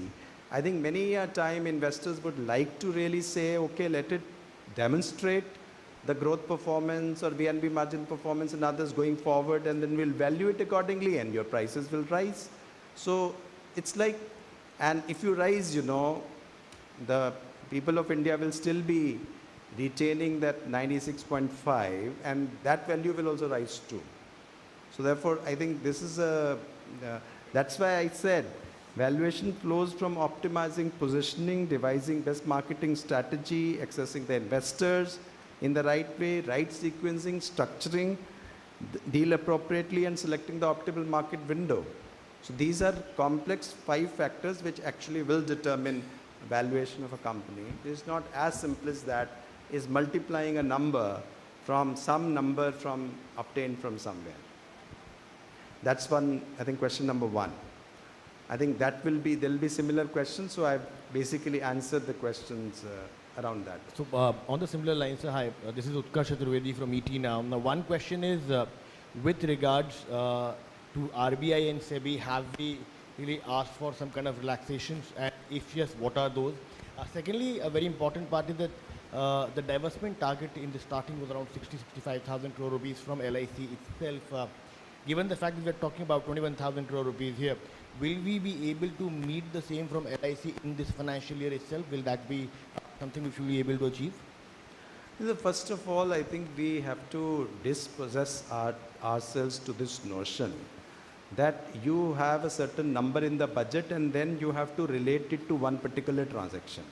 I think many a time investors would like to really say, okay, let it demonstrate the growth performance or VNB margin performance and others going forward, and then we'll value it accordingly and your prices will rise. So it's like, and if you rise, you know, the people of India will still be retaining that 96.5 and that value will also rise too. So therefore, I think this is that's why I said valuation flows from optimizing positioning, devising best marketing strategy, accessing the investors in the right way, right sequencing, structuring, deal appropriately and selecting the optimal market window. So these are complex 5 factors which actually will determine valuation of a company. It's not as simple as that, is multiplying a number from some number obtained from somewhere. That's one, I think, question number 1. I think that will be, there'll be similar questions, so I've basically answered the questions around that. So on the similar lines, hi, this is Utkarsh Chaturvedi from ET Now. Now one question is with regards to RBI and SEBI, have we really asked for some kind of relaxations, and if yes, what are those? Secondly, a very important part is that the divestment target in the starting was around 60-65,000 crore rupees from LIC itself. Given the fact that we're talking about 21,000 crore rupees here, will we be able to meet the same from LIC in this financial year itself? Will that be something which we'll be able to achieve? First of all, I think we have to dispossess ourselves to this notion that you have a certain number in the budget and then you have to relate it to one particular transaction.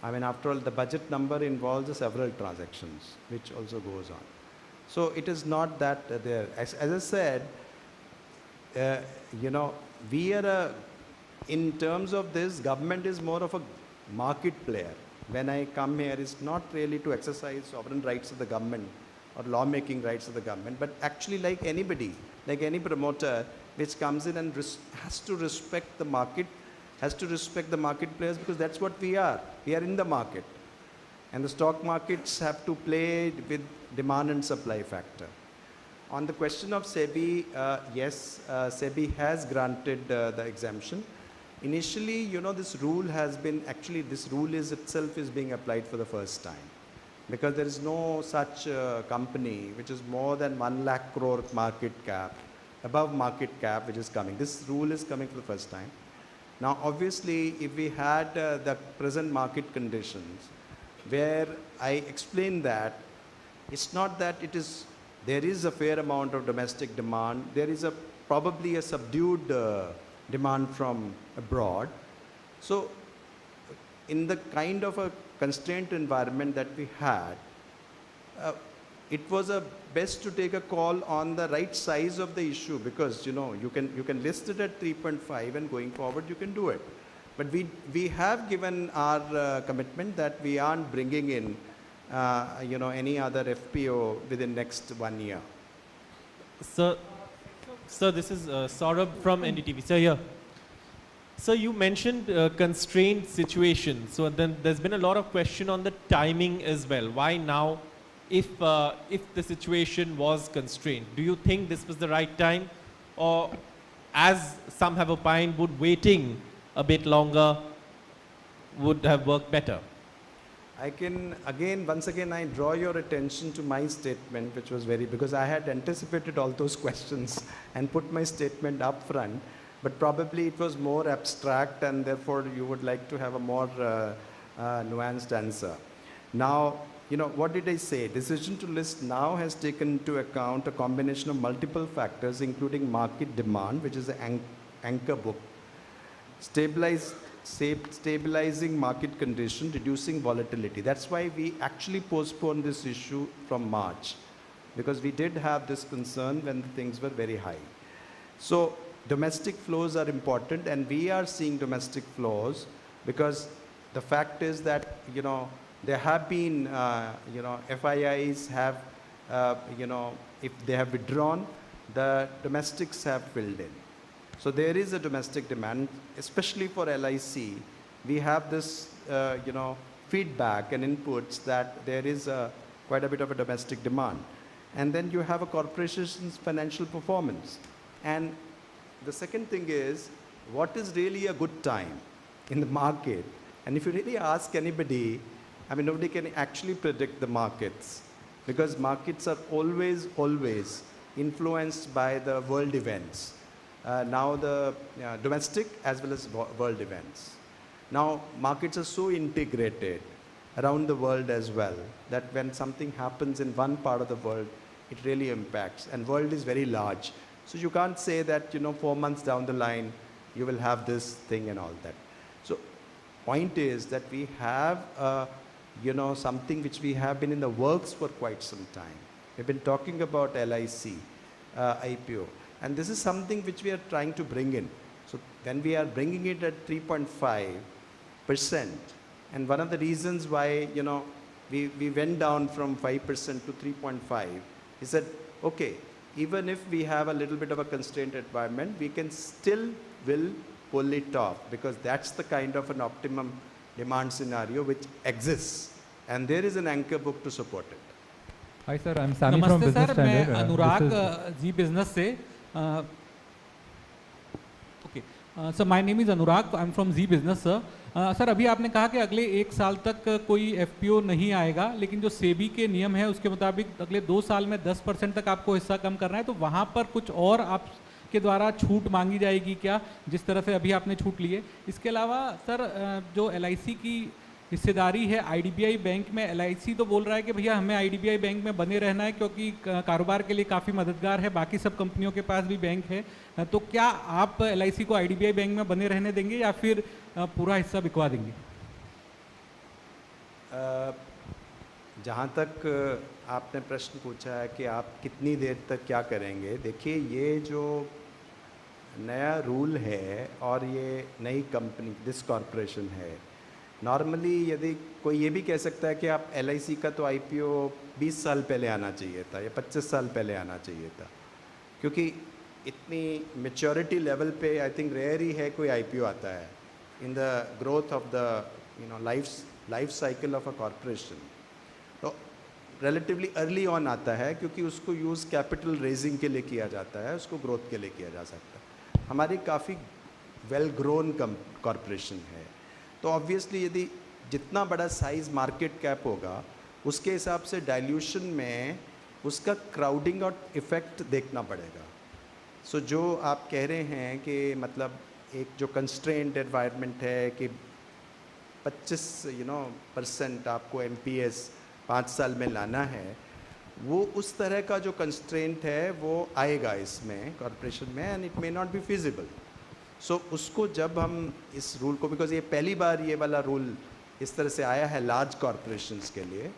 I mean, after all, the budget number involves several transactions, which also goes on. So it is not that there. As I said, you know, we are in terms of this, government is more of a market player. When I come here, it's not really to exercise sovereign rights of the government or lawmaking rights of the government, but actually like anybody, like any promoter which comes in and has to respect the market, has to respect the market players, because that's what we are. We are in the market. And the stock markets have to play with demand and supply factor. On the question of SEBI, yes, SEBI has granted the exemption. Initially, you know, this rule has been, actually this rule itself is being applied for the first time, because there is no such company which is more than 1 lakh crore market cap, above market cap, which is coming. This rule is coming for the first time. Now, obviously, if we had the present market conditions, where I explained that it's not that it is, there is a fair amount of domestic demand, there is probably a subdued demand from abroad. So in the kind of a constrained environment that we had, it was best to take a call on the right size of the issue, because you know, you can list it at 3.5 and going forward you can do it. But we have given our commitment that we aren't bringing in you know, any other FPO within next 1 year. Sir, this is Saurabh from NDTV. Sir, here. Sir, you mentioned constrained situation. So then there's been a lot of question on the timing as well. Why now, if the situation was constrained? Do you think this was the right time, or as some have opined, would waiting a bit longer would have worked better? I can, once again, I draw your attention to my statement, which was because I had anticipated all those questions and put my statement up front, but probably it was more abstract and therefore you would like to have a more nuanced answer. Now, you know, what did I say? Decision to list now has taken into account a combination of multiple factors, including market demand, which is an anchor book, stabilizing market condition, reducing volatility. That's why we actually postponed this issue from March, because we did have this concern when things were very high. So domestic flows are important, and we are seeing domestic flows because the fact is that, you know, there have been, you know, FIIs have, you know, if they have withdrawn, the domestics have filled in. So there is a domestic demand, especially for LIC. We have this, you know, feedback and inputs that there is quite a bit of a domestic demand. And then you have a corporation's financial performance. And the second thing is, what is really a good time in the market? And if you really ask anybody, I mean, nobody can actually predict the markets. because markets are always influenced by the world events. Now the domestic as well as world events. Now markets are so integrated around the world as well that when something happens in one part of the world, it really impacts. And world is very large. So you can't say that, 4 months down the line, you will have this thing and all that. So point is that we have, something which we have been in the works for quite some time. We've been talking about LIC IPO. And this is something which we are trying to bring in. So when we are bringing it at 3.5%, and one of the reasons why, we went down from 5% to 3.5 is that, okay, even if we have a little bit of a constrained environment, we can still will pull it off, because that's the kind of an optimum demand scenario which exists. And there is an anchor book to support it. Hi sir, I'm Sami from नमस्ते Business sir, मैं Standard. Anurag Zee Business से okay sir, my name is Anurag, I am from Zee Business sir. Sir, अभी आपने कहा कि अगले 1 साल तक कोई एफपीओ नहीं आएगा, लेकिन जो सेबी के नियम है उसके मुताबिक अगले 2 साल में 10% तक आपको हिस्सा कम करना है, तो वहाँ पर कुछ और आपके द्वारा छूट मांगी जाएगी क्या, जिस तरह से अभी आपने छूट ली है? इसके अलावा सर, जो एलआईसी की हिस्सेदारी है आईडीबीआई बैंक में, एलआईसी तो बोल रहा है कि भैया हमें आईडीबीआई बैंक में बने रहना है क्योंकि कारोबार के लिए काफ़ी मददगार है, बाकी सब कंपनियों के पास भी बैंक है. तो क्या आप एलआईसी को आईडीबीआई बैंक में बने रहने देंगे या फिर पूरा हिस्सा बिकवा देंगे? जहाँ तक आपने प्रश्न पूछा है कि आप कितनी देर तक क्या करेंगे, देखिए ये जो नया रूल है और ये नई कंपनी दिस कॉरपोरेशन है, नॉर्मली यदि कोई ये भी कह सकता है कि आप LIC का तो IPO 20 साल पहले आना चाहिए था या 25 साल पहले आना चाहिए था, क्योंकि इतनी मेच्योरिटी लेवल पे आई थिंक रेयर ही है कोई IPO आता है in the growth of the life cycle of a corporation. तो रिलेटिवली अर्ली ऑन आता है क्योंकि उसको यूज़ कैपिटल रेजिंग के लिए किया जाता है, उसको ग्रोथ के लिए किया जा सकता है. हमारी काफ़ी वेल ग्रोन कॉरपोरेशन है, तो ऑब्वियसली यदि जितना बड़ा साइज़ मार्केट कैप होगा उसके हिसाब से डाइल्यूशन में उसका क्राउडिंग और इफ़ेक्ट देखना पड़ेगा. सो जो आप कह रहे हैं कि मतलब एक जो कंस्ट्रेंट एनवायरनमेंट है कि 25% आपको MPS 5 साल में लाना है, वो उस तरह का जो कंस्ट्रेंट है वो आएगा इसमें कॉरपोरेशन में, and it may not be feasible. So उसको जब हम इस रूल को, बिकॉज ये पहली बार ये वाला रूल इस तरह से आया है लार्ज कॉरपोरेशंस के लिए,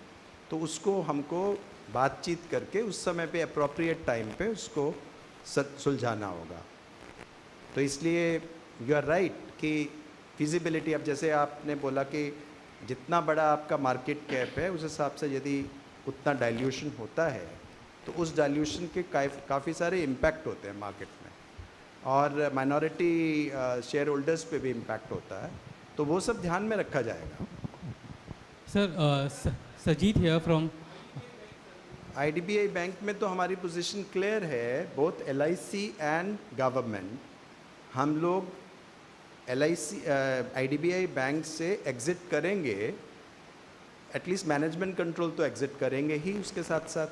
तो उसको हमको बातचीत करके उस समय पे अप्रोप्रिएट टाइम पे उसको सुलझाना होगा. तो इसलिए यू आर राइट कि फिजिबिलिटी, अब जैसे आपने बोला कि जितना बड़ा आपका मार्केट कैप है उस हिसाब से यदि उतना डाइल्यूशन होता है तो उस डाइल्यूशन के काफ़ी सारे इम्पैक्ट होते हैं मार्केट में, और माइनॉरिटी शेयर होल्डर्स पे भी इम्पैक्ट होता है, तो वो सब ध्यान में रखा जाएगा. Sir, Sajit here from IDBI bank में तो हमारी पोजीशन क्लियर है, बोथ LIC एंड गवर्नमेंट. हम लोग आईडीबीआई बैंक से एग्जिट करेंगे, एटलीस्ट मैनेजमेंट कंट्रोल तो एग्जिट करेंगे ही उसके साथ साथ.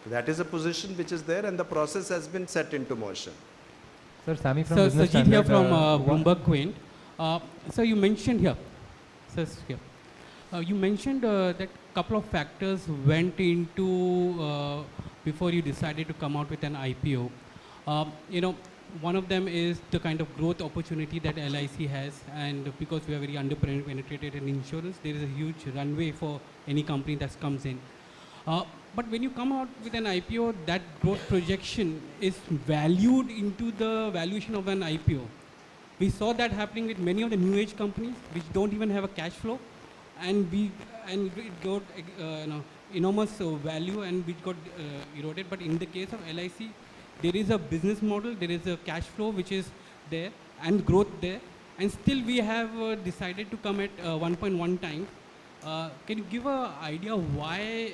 That is a position which is there and the process has been set into motion. Sir, Sami from Sir, Business Sajid here Standard. from Bloomberg Quint. Sir, you mentioned here, sir, here. You mentioned that couple of factors went into before you decided to come out with an IPO. One of them is the kind of growth opportunity that LIC has, and because we are very underpenetrated in insurance, there is a huge runway for any company that comes in. But when you come out with an IPO, that growth projection is valued into the valuation of an IPO. We saw that happening with many of the new age companies which don't even have a cash flow, and it got enormous value and which got eroded. But in the case of LIC, there is a business model, there is a cash flow which is there and growth there, and still we have decided to come at 1.1 times. Can you give an idea why?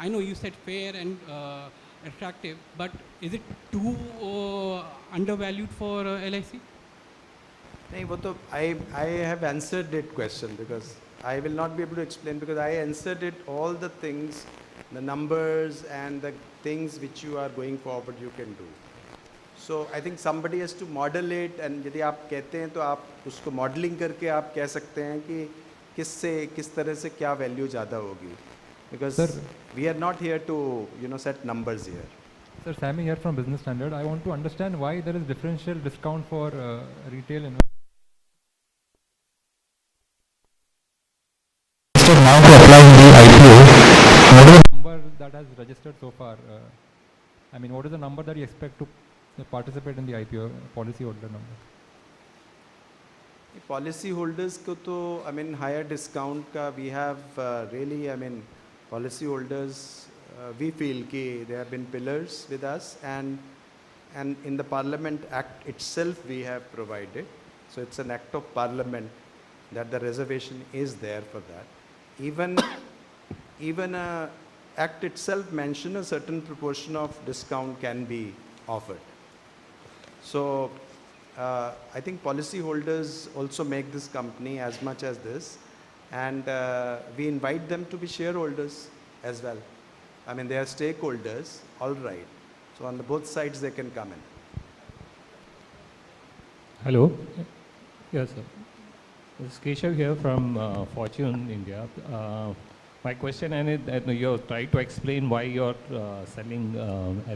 I know you said fair and attractive, but is it too undervalued for LIC? नहीं, वो तो I have answered that question because I will not be able to explain, because I answered it all the things the numbers and the things which you are going forward you can do. So I think somebody has to model it, and यदि आप कहते हैं तो आप उसको modeling करके आप कह सकते हैं कि किस तरह से क्या value ज़्यादा होगी. Because we are not here to set numbers here. Sir, Sammy here from Business Standard. I want to understand why there is differential discount for retail investors. Now to apply in the IPO, what is the number that has registered so far? I mean, what is the number that you expect to participate in the IPO, policy holder number? Policy holders को तो higher discount का we have really policy holders we feel कि they have been pillars with us, and in the Parliament Act itself we have provided. So it's an act of Parliament that the reservation is there for that. Even act itself mention a certain proportion of discount can be offered. So I think policy holders also make this company as much as this, and we invite them to be shareholders as well. I mean, they are stakeholders, all right. So on both sides they can come in. Hello. Yes, sir. This is Keshav here from Fortune India. My question, and you tried to explain why you're selling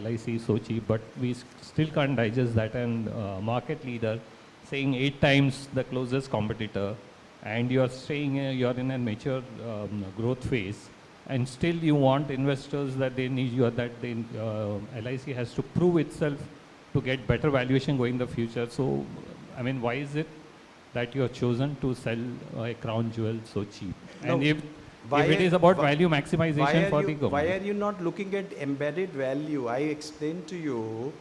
LIC so cheap, but we still can't digest that. And market leader saying 8 times the closest competitor, and you're saying you're in a mature growth phase, and still you want investors that they need you, that they, LIC has to prove itself to get better valuation going in the future. So, I mean, why is it that you have chosen to sell a crown jewel so cheap? And if it is about value maximization for the government. Why are you not looking at embedded value? I explained to you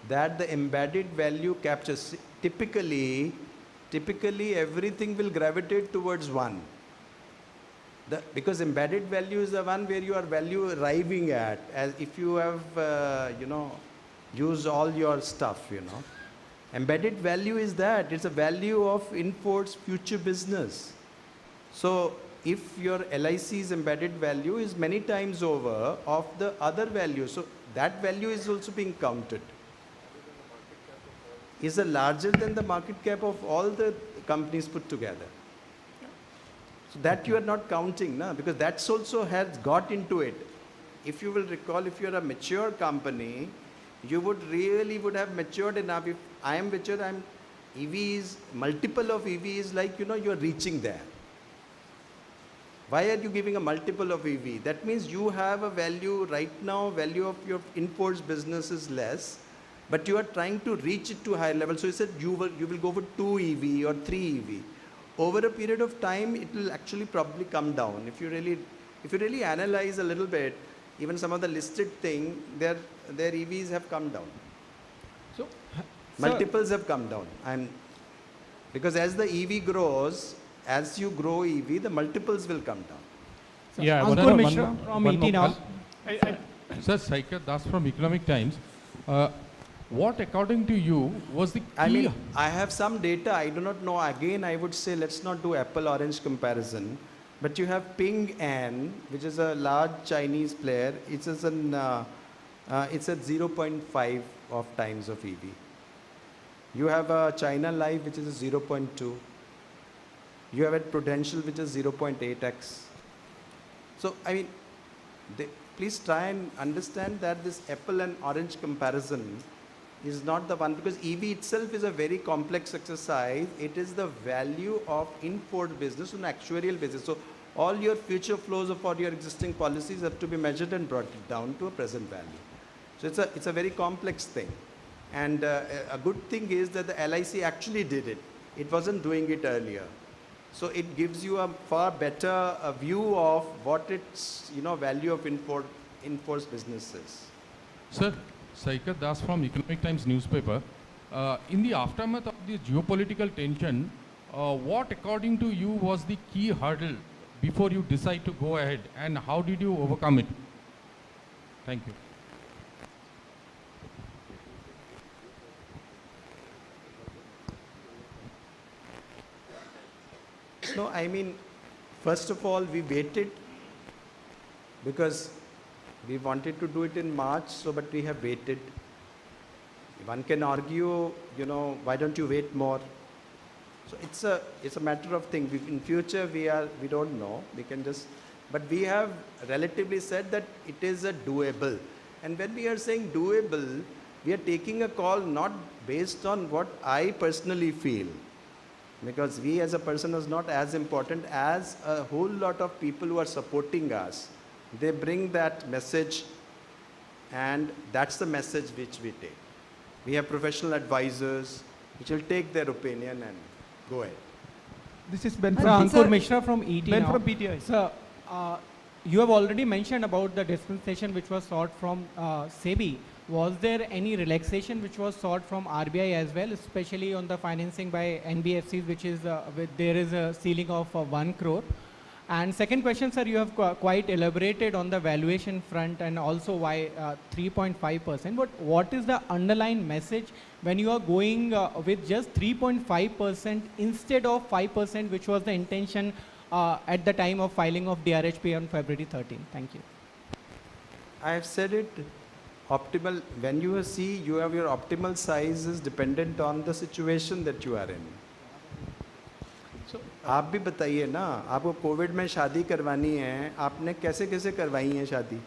that the embedded value captures, typically everything will gravitate towards one. Because embedded value is the one where you are value arriving at, as if you have, used all your stuff, Embedded value is that, it's a value of in-force future business. So if your LIC's embedded value is many times over of the other value, so that value is also being counted. Is larger than the market cap of all the companies put together. So that you are not counting, because that's also has got into it. If you will recall, if you're a mature company, you would have matured enough. If I am mature, EV is, multiple of EV is like, you're reaching there. Why are you giving a multiple of EV? That means you have a value right now, value of your in-force business is less, but you are trying to reach it to a higher level. So you said you will go for 2 EV or 3 EV. Over a period of time, it will actually probably come down. If you really analyze a little bit, even some of the listed thing, their EVs have come down. So, multiples have come down, and because as the EV grows, as you grow EV, the multiples will come down. So yeah, Ankur Mishra from ET now. Sir, Saikat Das from Economic Times. What, according to you, was the key? I have some data. I do not know. Again, I would say let's not do apple-orange comparison. But you have Ping An, which is a large Chinese player. It's at 0.5 of times of EV. You have a China Life, which is a 0.2. You have a Prudential, which is 0.8x. So, please try and understand that this apple and orange comparison is not the one, because EV itself is a very complex exercise. It is the value of in-force business on an actuarial basis. So all your future flows for your existing policies have to be measured and brought it down to a present value. So it's a very complex thing. And a good thing is that the LIC actually did it. It wasn't doing it earlier. So it gives you a far better view of what its value of in-force business is. Sir, Saikat Das from Economic Times newspaper. In the aftermath of the geopolitical tension, what according to you was the key hurdle before you decide to go ahead, and how did you overcome it? Thank you. No, first of all, we waited because We wanted to do it in March, but we have waited. One can argue, why don't you wait more? So it's a matter of thing. In future, we don't know. We can just, but we have relatively said that it is a doable. And when we are saying doable, we are taking a call not based on what I personally feel, because we as a person is not as important as a whole lot of people who are supporting us. They bring that message, and that's the message which we take. We have professional advisors which will take their opinion and go ahead. This is Ben Ankur Mishra from ET Ben now. from PTI. Sir, you have already mentioned about the dispensation which was sought from SEBI. Was there any relaxation which was sought from RBI as well, especially on the financing by NBFCs, which is there is a ceiling of 1 crore? And second question, sir, you have quite elaborated on the valuation front and also why 3.5%. But what is the underlying message when you are going with just 3.5% instead of 5%, which was the intention at the time of filing of DRHP on February 13? Thank you. I have said it. Optimal, when you see you have your optimal size is dependent on the situation that you are in. So आप भी बताइए ना, आपको Covid में शादी करवानी है, आपने कैसे कैसे करवाई है शादी?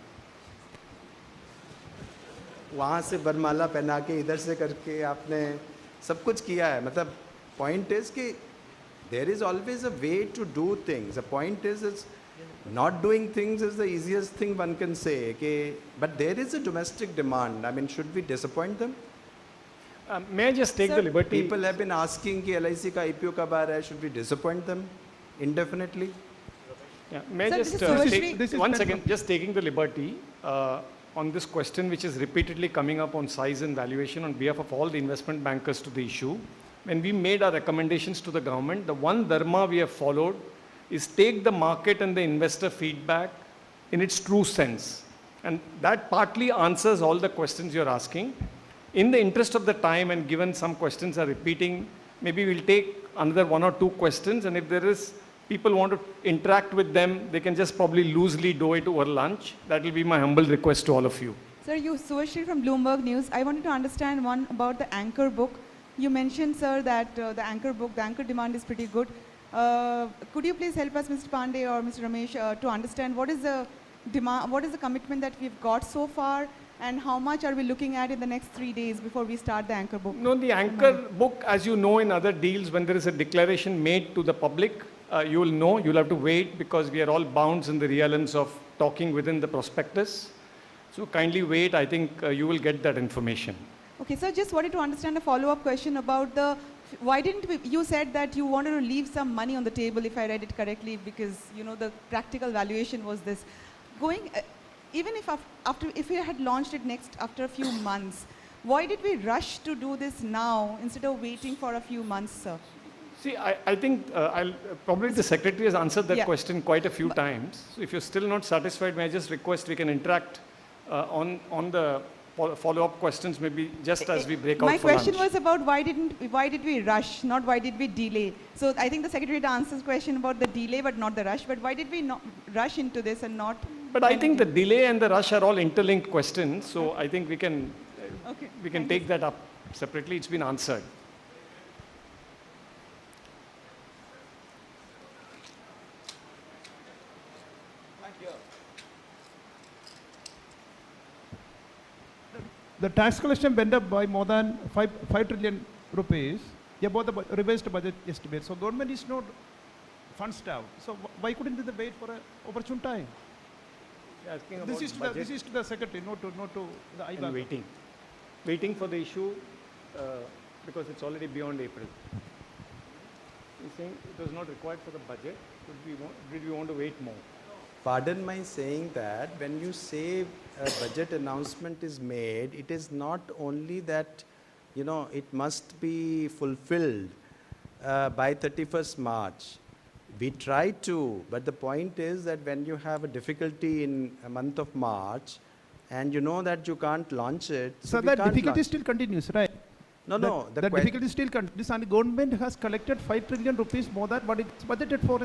वहाँ से वरमाला पहना के इधर से करके आपने सब कुछ किया है. मतलब point is कि there is always a way to do things. The point is not doing things is the easiest thing one can say. Okay? But there is a domestic demand. I mean, should we disappoint them? May I just take the liberty? People have been asking कि LIC का IPO कब आ रहा है? Should we disappoint them indefinitely? Yeah. May I just take one second, just taking the liberty on this question which is repeatedly coming up on size and valuation on behalf of all the investment bankers to the issue. When we made our recommendations to the government, the one dharma we have followed is take the market and the investor feedback in its true sense. And that partly answers all the questions you're asking. In the interest of the time, and given some questions are repeating, maybe we'll take another 1 or 2 questions, and if there is people want to interact with them, they can just probably loosely do it over lunch. That will be my humble request to all of you. Sir, you Suashri from Bloomberg News. I wanted to understand one about the anchor book. You mentioned, sir, that the anchor book, the anchor demand is pretty good. Could you please help us, Mr. Pandey or Mr. Ramesh, to understand what is the demand, what is the commitment that we've got so far, and how much are we looking at in the next 3 days before we start the anchor book? No, the anchor book, as you know in other deals, when there is a declaration made to the public, you will know, you'll have to wait because we are all bound in the realms of talking within the prospectus. So kindly wait, I think you will get that information. Okay, sir, just wanted to understand a follow-up question about the, why didn't we, you said that you wanted to leave some money on the table, if I read it correctly, because, you know, the practical valuation was this. Going, even if we had launched it after a few months, why did we rush to do this now instead of waiting for a few months, sir? See, I think probably the secretary has answered that question quite a few times. So if you're still not satisfied, may I just request we can interact on the follow-up questions, maybe just as we break out for lunch. My question was about why did we rush, not why did we delay. So I think the secretary answers question about the delay but not the rush. But why did we not rush into this and not? But I think the delay and the rush are all interlinked questions. So I think we can take that up separately. It's been answered. The tax collection went up by more than 5 trillion rupees above the revised budget estimate. So government is not fund-starved. So why couldn't they wait for an opportune time? This is to the secretary, not to the IBA. Waiting for the issue because it's already beyond April. He's saying it was not required for the budget. Did we want to wait more? Pardon my saying that when you say a budget announcement is made, it is not only that, you know, it must be fulfilled by 31st March. We try to, but the point is that when you have a difficulty in a month of March and you know that you can't launch it. So that difficulty still continues, right? No. The difficulty still continues, and the government has collected 5 trillion rupees more than what it's budgeted for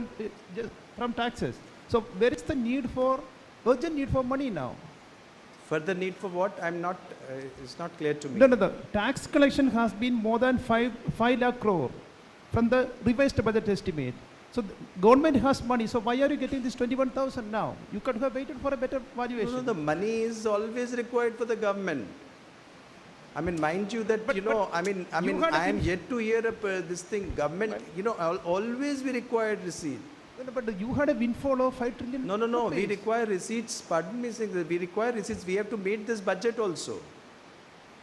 from taxes. So where is the urgent need for money now? Further need for what? I'm not, it's not clear to me. No, the tax collection has been more than 5 lakh crore from the revised budget estimate. So the government has money, so why are you getting this 21,000 now? You could have waited for a better valuation. No, the money is always required for the government. I mean, mind you that, I am yet to hear this thing, government, always we required receipt. But you had a windfall of 5 trillion. No, we require receipts, pardon me saying that, we require receipts, we have to meet this budget also.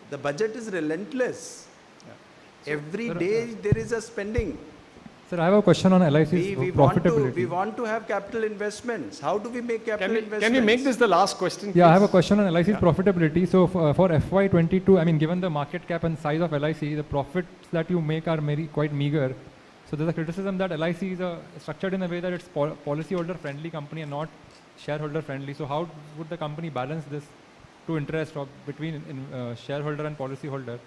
The budget is relentless. Yeah. Every day there is a spending. Sir, I have a question on LIC's profitability. We want to have capital investments. How do we make capital investments? Can we make this the last question, please? Yeah, I have a question on LIC's profitability. So for FY22, I mean, given the market cap and size of LIC, the profits that you make are quite meager. So there's a criticism that LIC is structured in a way that it's policyholder friendly company and not shareholder friendly. So how would the company balance this two interests between shareholder and policyholder?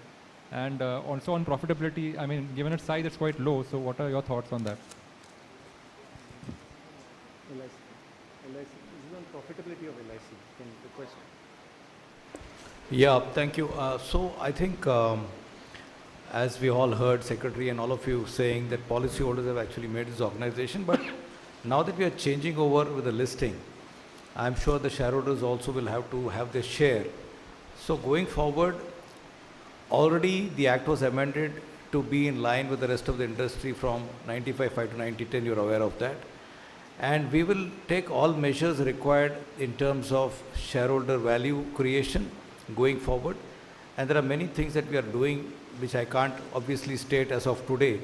And also on profitability, I mean, given its size, it's quite low. So what are your thoughts on that? LIC. This is on profitability of LIC. Can you request? Yeah, thank you. So I think, as we all heard, Secretary and all of you saying that policyholders have actually made this organization, but now that we are changing over with the listing, I'm sure the shareholders also will have to have their share. So going forward, already the Act was amended to be in line with the rest of the industry from 95.5 to 90.10, you're aware of that. And we will take all measures required in terms of shareholder value creation going forward. And there are many things that we are doing which I can't obviously state as of today,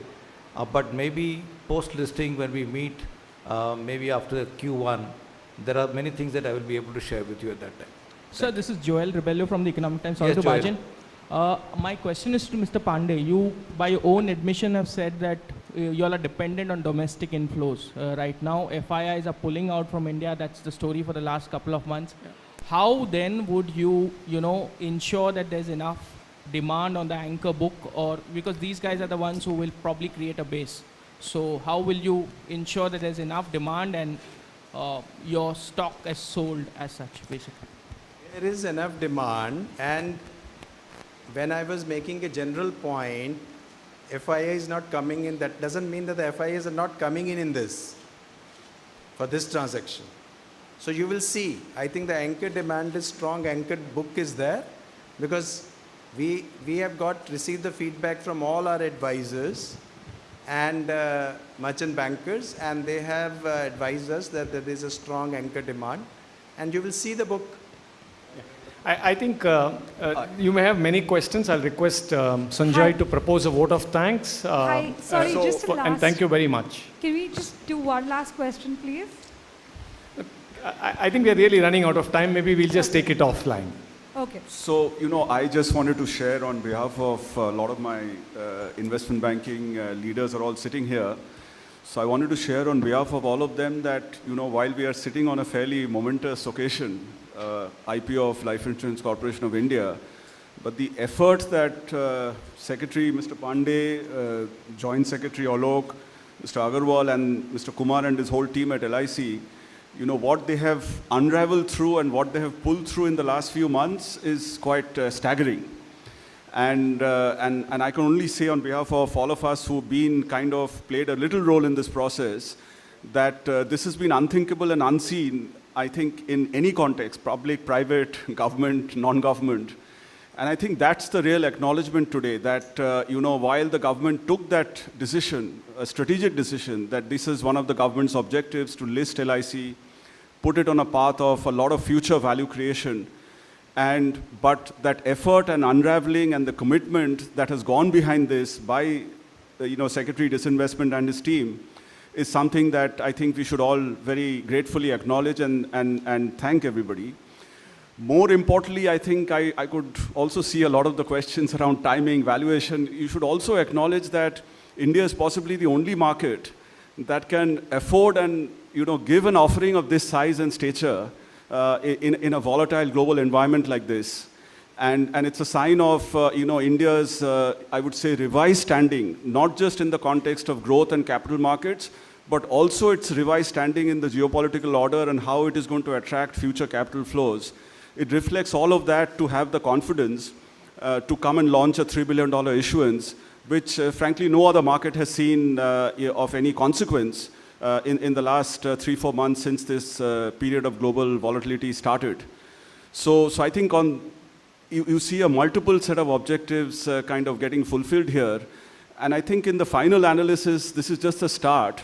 but maybe post-listing when we meet, maybe after Q1, there are many things that I will be able to share with you at that time. Sir, this is Joel Rebello from the Economic Times. Sorry to barge in. My question is to Mr. Pandey. You, by your own admission, have said that you all are dependent on domestic inflows. Right now, FIIs are pulling out from India. That's the story for the last couple of months. Yeah. How then would you, ensure that there's enough demand on the anchor book, or because these guys are the ones who will probably create a base? So how will you ensure that there's enough demand and your stock is sold as such, basically? There is enough demand, and when I was making a general point, FII is not coming in, that doesn't mean that the FIIs are not coming in this, for this transaction. So you will see, I think the anchor demand is strong, anchored book is there, because we have received the feedback from all our advisors and merchant bankers, and they have advised us that there is a strong anchor demand, and you will see the book. I think you may have many questions. I'll request Sanjay to propose a vote of thanks. Hi, sorry, just a last. And thank you very much. Can we just do one last question, please? I think we are really running out of time. Maybe we'll just take it offline. Okay. So, I just wanted to share on behalf of a lot of my investment banking leaders are all sitting here. So I wanted to share on behalf of all of them that, while we are sitting on a fairly momentous occasion, IPO of Life Insurance Corporation of India, but the efforts that Secretary Mr. Pandey, Joint Secretary Alok, Mr. Agarwal and Mr. Kumar and his whole team at LIC, what they have unraveled through and what they have pulled through in the last few months is quite staggering. And I can only say on behalf of all of us who've been played a little role in this process, that this has been unthinkable and unseen, I think, in any context, public, private, government, non-government. And I think that's the real acknowledgement today, that, while the government took that decision, a strategic decision, that this is one of the government's objectives to list LIC, put it on a path of a lot of future value creation, but that effort and unraveling and the commitment that has gone behind this by, Secretary Disinvestment and his team is something that I think we should all very gratefully acknowledge and thank everybody. More importantly, I think I could also see a lot of the questions around timing, valuation. You should also acknowledge that India is possibly the only market that can afford and give an offering of this size and stature in a volatile global environment like this. And it's a sign of India's, I would say, revised standing, not just in the context of growth and capital markets, but also its revised standing in the geopolitical order and how it is going to attract future capital flows. it reflects all of that to have the confidence to come and launch a $3 billion issuance, which frankly no other market has seen of any consequence in the last 3-4 months since this period of global volatility started. So I think you see a multiple set of objectives kind of getting fulfilled here. And I think in the final analysis, this is just a start.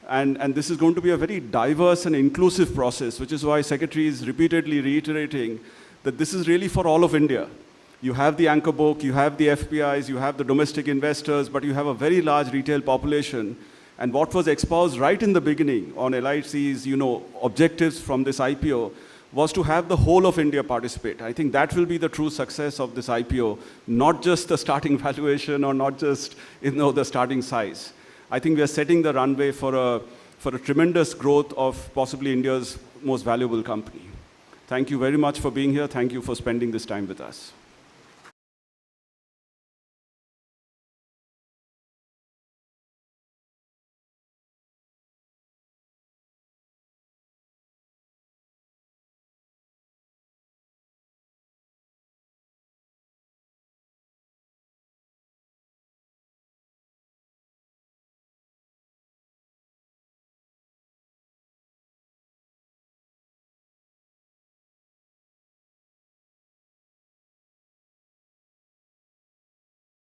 And this is going to be a very diverse and inclusive process, which is why Secretary is repeatedly reiterating that this is really for all of India. You have the anchor book, you have the FPIs, you have the domestic investors, but you have a very large retail population. And what was exposed right in the beginning on LIC's objectives from this IPO was to have the whole of India participate. I think that will be the true success of this IPO, not just the starting valuation or not just the starting size. I think we are setting the runway for a tremendous growth of possibly India's most valuable company. Thank you very much for being here. Thank you for spending this time with us.